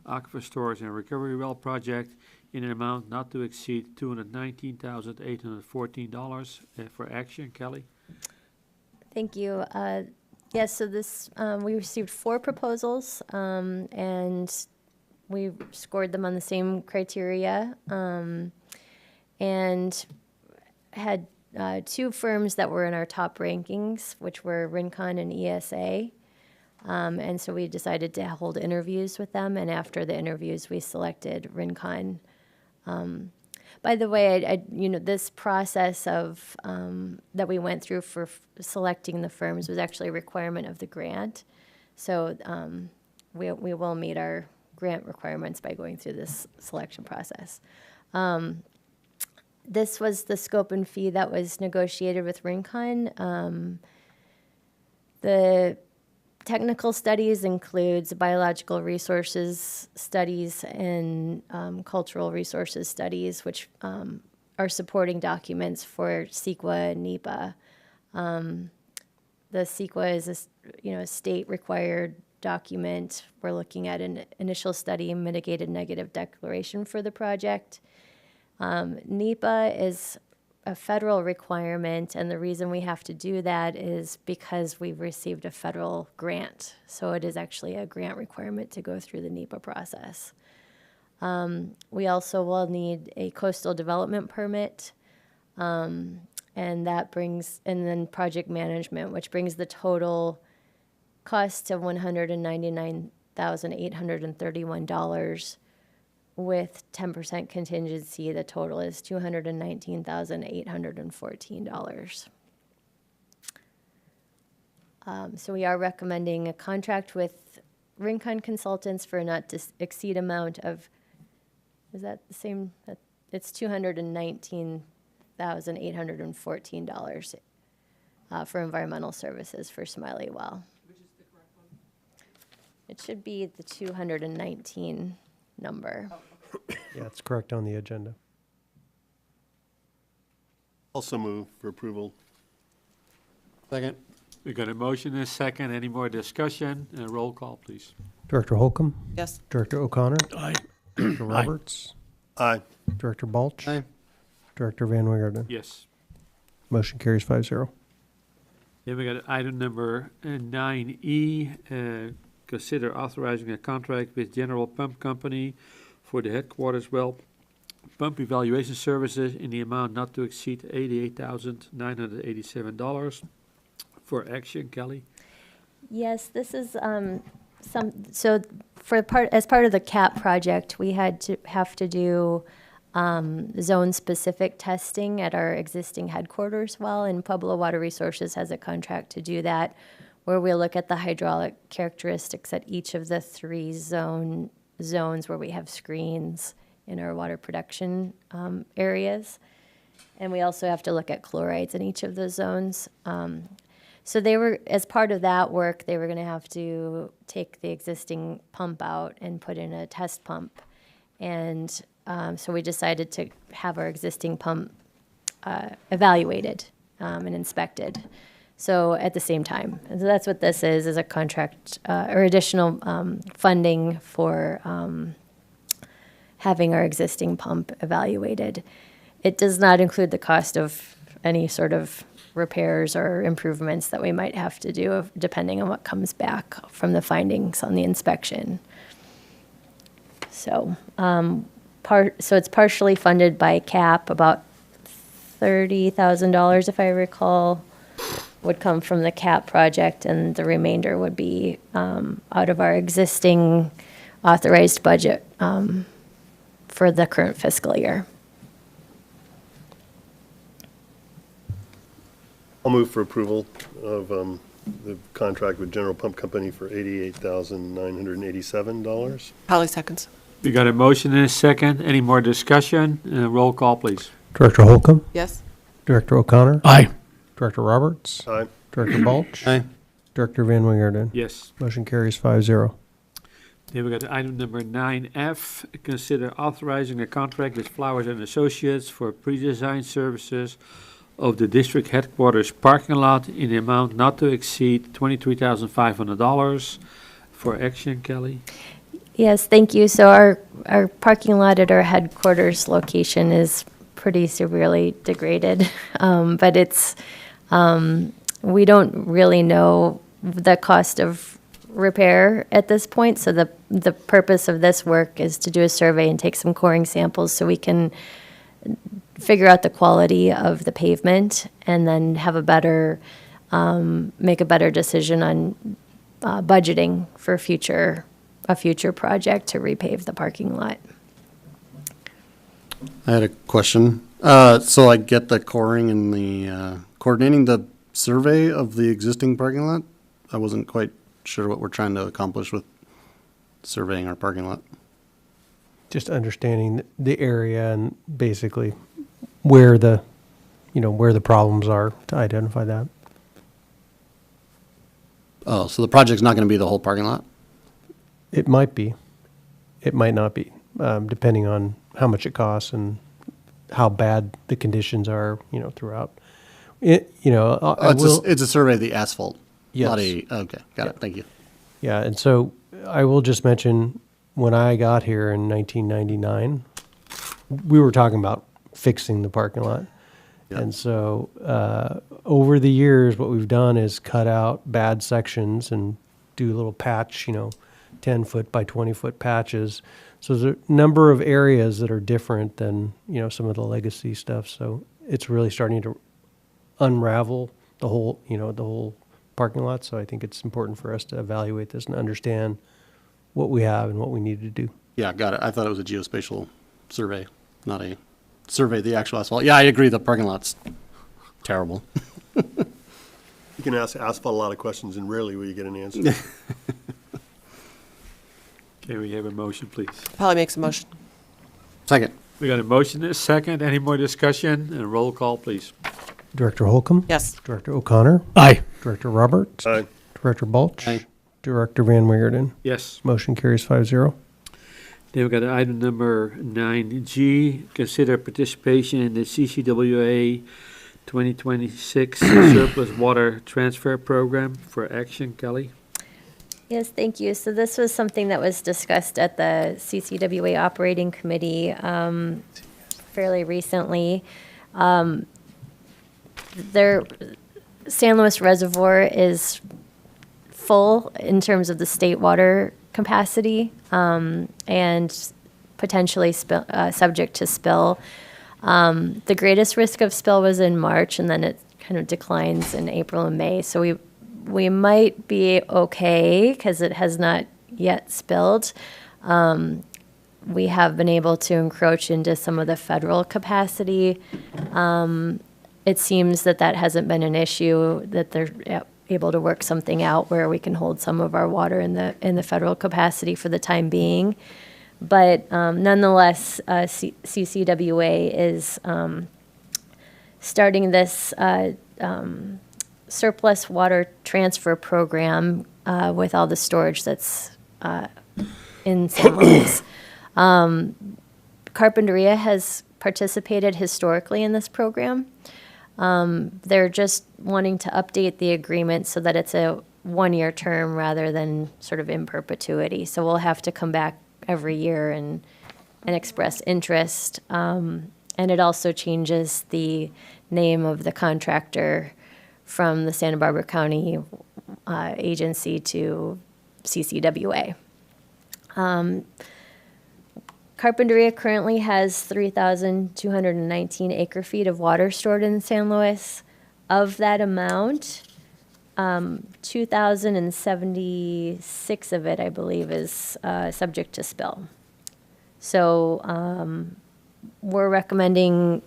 Aquifer Storage and Recovery Well project in an amount not to exceed $219,814 for action. Kelly? Thank you. Yes, so this, we received 4 proposals, and we scored them on the same criteria, and had 2 firms that were in our top rankings, which were Rincon and ESA. And so we decided to hold interviews with them, and after the interviews, we selected Rincon. By the way, this process of that we went through for selecting the firms was actually a requirement of the grant. So we will meet our grant requirements by going through this selection process. This was the scope and fee that was negotiated with Rincon. The technical studies includes biological resources studies and cultural resources studies, which are supporting documents for CEQA and NEPA. The CEQA is a state-required document. We're looking at an initial study and mitigated negative declaration for the project. NEPA is a federal requirement, and the reason we have to do that is because we've received a federal grant. So it is actually a grant requirement to go through the NEPA process. We also will need a coastal development permit, and then project management, which brings the total cost to $199,831. With 10% contingency, the total is $219,814. So we are recommending a contract with Rincon Consultants for a not to exceed amount of, is that the same? It's $219,814 for environmental services for Smiley Well. Which is the correct one? It should be the 219 number. Yeah, it's correct on the agenda. Also move for approval. Second. We got a motion and a second. Any more discussion? And a roll call, please. Director Holcomb? Yes. Director O'Connor? Aye. Director Roberts? Aye. Director Balch? Aye. Director Van Wingerden. Yes. Motion carries 5-0. Then we got item number 9E, consider authorizing a contract with General Pump Company for the headquarters well pump evaluation services in the amount not to exceed $88,987 for action. Kelly? Yes, this is so as part of the CAP project, we have to do zone-specific testing at our existing headquarters well, and Pueblo Water Resources has a contract to do that, where we look at the hydraulic characteristics at each of the 3 zones where we have screens in our water production areas. And we also have to look at chlorides in each of those zones. So they were, as part of that work, they were gonna have to take the existing pump out and put in a test pump. And so we decided to have our existing pump evaluated and inspected. So at the same time, and so that's what this is a contract or additional funding for having our existing pump evaluated. It does not include the cost of any sort of repairs or improvements that we might have to do depending on what comes back from the findings on the inspection. So, so it's partially funded by CAP, about $30,000, if I recall, would come from the CAP project, and the remainder would be out of our existing authorized budget for the current fiscal year. I'll move for approval of the contract with General Pump Company for $88,987. Holly seconds. We got a motion and a second. Any more discussion? Roll call, please. Director Holcomb, Yes? Director O'Connor, Aye. Director Roberts, Aye. Director Balch. Aye. Director Van Wingerden. Yes. Motion carries 5-0. Then we got item number 9F, consider authorizing a contract with Flowers and Associates for pre-design services of the district headquarters parking lot in the amount not to exceed $23,500 for action. Kelly? Yes, thank you. So our parking lot at our headquarters location is pretty severely degraded, but it's, we don't really know the cost of repair at this point. So the purpose of this work is to do a survey and take some coring samples so we can figure out the quality of the pavement and then have a better, make a better decision on budgeting for a future project to repave the parking lot. I had a question. So I get the coring and the coordinating the survey of the existing parking lot. I wasn't quite sure what we're trying to accomplish with surveying our parking lot. Just understanding the area and basically where the problems are to identify that. Oh, so the project's not going to be the whole parking lot? It might be. It might not be, depending on how much it costs and how bad the conditions are, throughout. It's a survey of the asphalt. Yes. Okay, got it. Thank you. Yeah, and so I will just mention, when I got here in 1999, we were talking about fixing the parking lot. Yep. And so over the years, what we've done is cut out bad sections and do a little patch, 10-foot by 20-foot patches. So there's a number of areas that are different than, some of the legacy stuff. So it's really starting to unravel the whole parking lot. So I think it's important for us to evaluate this and understand what we have and what we need to do. Yeah, got it. I thought it was a geospatial survey, not a survey of the actual asphalt. Yeah, I agree. The parking lot's terrible. You can ask asphalt a lot of questions and rarely will you get an answer. Okay, we have a motion, please. Holly makes a motion. Second. We got a motion and a second. Any more discussion? Roll call, please. Director Holcomb? Yes? Director O'Connor? Aye. Director Roberts? Aye. Director Balch? Aye. Director Van Wingerden. Yes. Motion carries 5-0. Then we got item number 9G, consider participation in the CCWA 2026 surplus water transfer program for action. Kelly? Yes, thank you. So this was something that was discussed at the CCWA Operating Committee fairly recently. Their San Luis Reservoir is full in terms of the state water capacity, and potentially subject to spill. The greatest risk of spill was in March, and then it kind of declines in April and May. So we might be okay because it has not yet spilled. We have been able to encroach into some of the federal capacity. It seems that hasn't been an issue, that they're able to work something out where we can hold some of our water in the federal capacity for the time being. But nonetheless, CCWA is starting this surplus water transfer program with all the storage that's in San Luis. Carpinteria has participated historically in this program. They're just wanting to update the agreement so that it's a one-year term rather than sort of in perpetuity. So we'll have to come back every year and express interest. And it also changes the name of the contractor from the Santa Barbara County agency to CCWA. Carpinteria currently has 3,219 acre feet of water stored in San Luis. Of that amount, 2,076 of it, I believe, is subject to spill. So we're recommending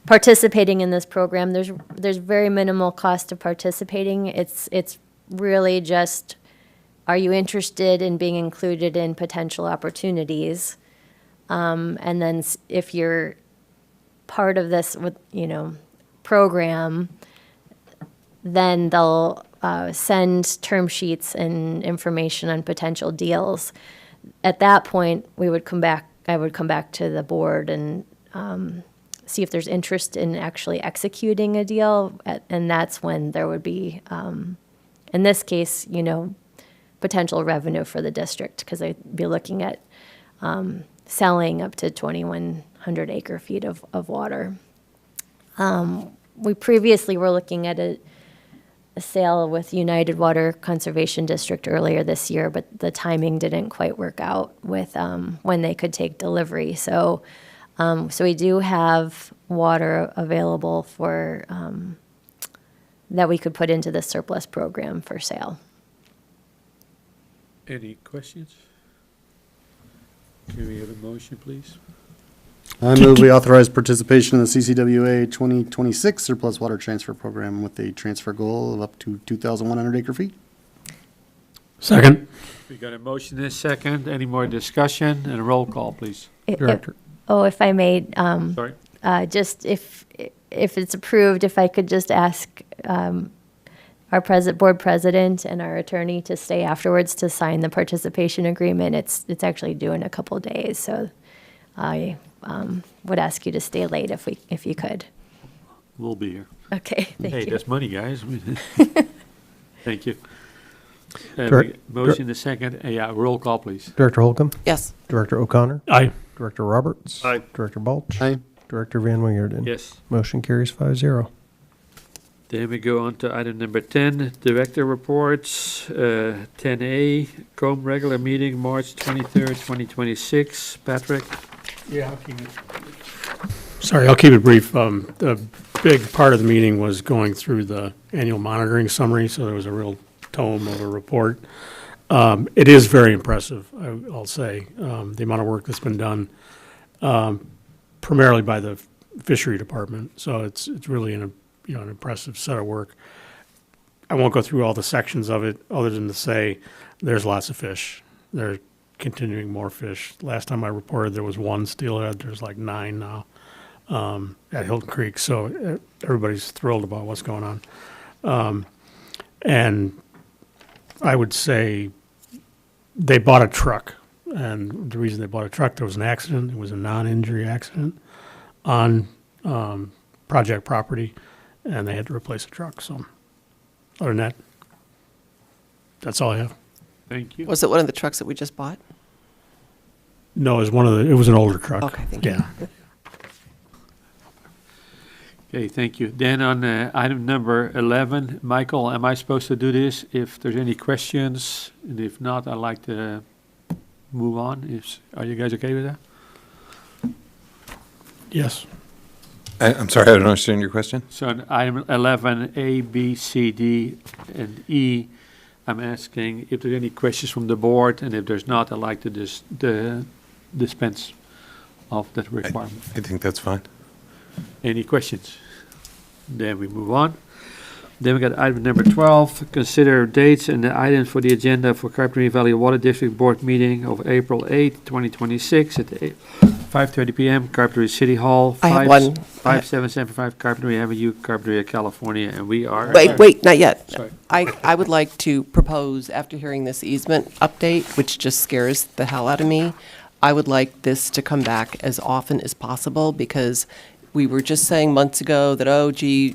participating in this program. There's very minimal cost of participating. It's really just, are you interested in being included in potential opportunities? And then if you're part of this program, then they'll send term sheets and information on potential deals. At that point, I would come back to the board and see if there's interest in actually executing a deal. And that's when there would be, in this case, potential revenue for the district, because they'd be looking at selling up to 2,100 acre feet of water. We previously were looking at a sale with United Water Conservation District earlier this year, but the timing didn't quite work out with when they could take delivery. So we do have water available for that we could put into the surplus program for sale. Any questions? Can we have a motion, please? I move we authorize participation in the CCWA 2026 surplus water transfer program with a transfer goal of up to 2,100 acre feet. Second. We got a motion and a second. Any more discussion? And a roll call, please. Director. If I may, Sorry. just if it's approved, if I could just ask our board president and our attorney to stay afterwards to sign the participation agreement. It's actually due in a couple of days, so I would ask you to stay late if you could. We'll be here. Okay, thank you. Hey, that's money, guys. Thank you. Direct- Motion and a second. Yeah, roll call, please. Director Holcomb, Yes. Director O'Connor, Aye. Director Roberts. Aye. Director Balch. Aye. Director Van Wingerden. Yes. Motion carries 5-0. Then we go on to item number 10, director reports. 10A, COM regular meeting, March 23rd, 2026. Patrick? Yeah, I'll keep it. Sorry, I'll keep it brief. The big part of the meeting was going through the annual monitoring summary, so there was a real tome of a report. It is very impressive, I'll say, the amount of work that's been done, primarily by the fishery department. So it's really an impressive set of work. I won't go through all the sections of it, other than to say there's lots of fish. There's continuing more fish. Last time I reported, there was one steelhead. There's like 9 now at Hilton Creek. So everybody's thrilled about what's going on. And I would say they bought a truck. And the reason they bought a truck, there was an accident. It was a non-injury accident on project property, and they had to replace the truck. So other than that, that's all I have. Thank you. Was it one of the trucks that we just bought? No, it was an older truck. Okay, thank you. Yeah. Okay, thank you. Then on item number 11, Michael, am I supposed to do this if there's any questions? And if not, I'd like to move on. Are you guys okay with that? Yes. I'm sorry, I don't understand your question. So on item 11, A, B, C, D, and E, I'm asking if there's any questions from the board, and if there's not, I'd like to dispense of that requirement. I think that's fine. Any questions? Then we move on. Then we got item number 12, consider dates and the items for the agenda for Carpinteria Valley Water District Board meeting of April 8, 2026 at 5:30 p.m. Carpinteria City Hall. I have one. 5775 Carpinteria Avenue, Carpinteria, California, and we are. Wait, not yet. Sorry. I would like to propose, after hearing this easement update, which just scares the hell out of me, I would like this to come back as often as possible, because we were just saying months ago that, oh, gee,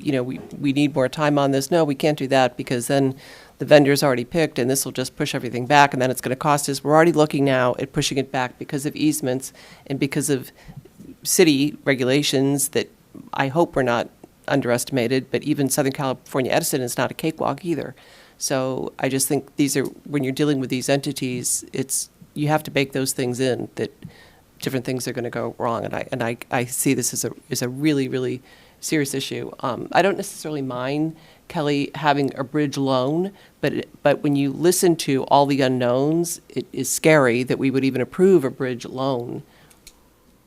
we need more time on this. No, we can't do that, because then the vendor's already picked, and this will just push everything back, and then it's gonna cost us. We're already looking now at pushing it back because of easements and because of city regulations that I hope were not underestimated, but even Southern California Edison is not a cakewalk either. So I just think when you're dealing with these entities, you have to bake those things in, that different things are going to go wrong. And I see this as a really, really serious issue. I don't necessarily mind, Kelly, having a bridge loan, but when you listen to all the unknowns, it is scary that we would even approve a bridge loan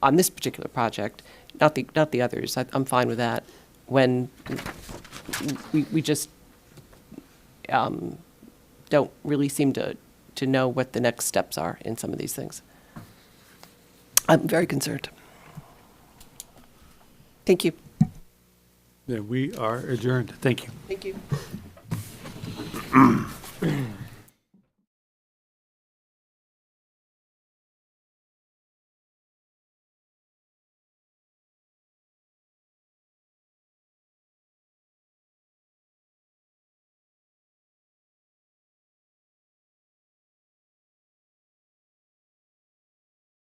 on this particular project, not the others. I'm fine with that. When we just don't really seem to know what the next steps are in some of these things. I'm very concerned. Thank you. Then we are adjourned. Thank you. Thank you.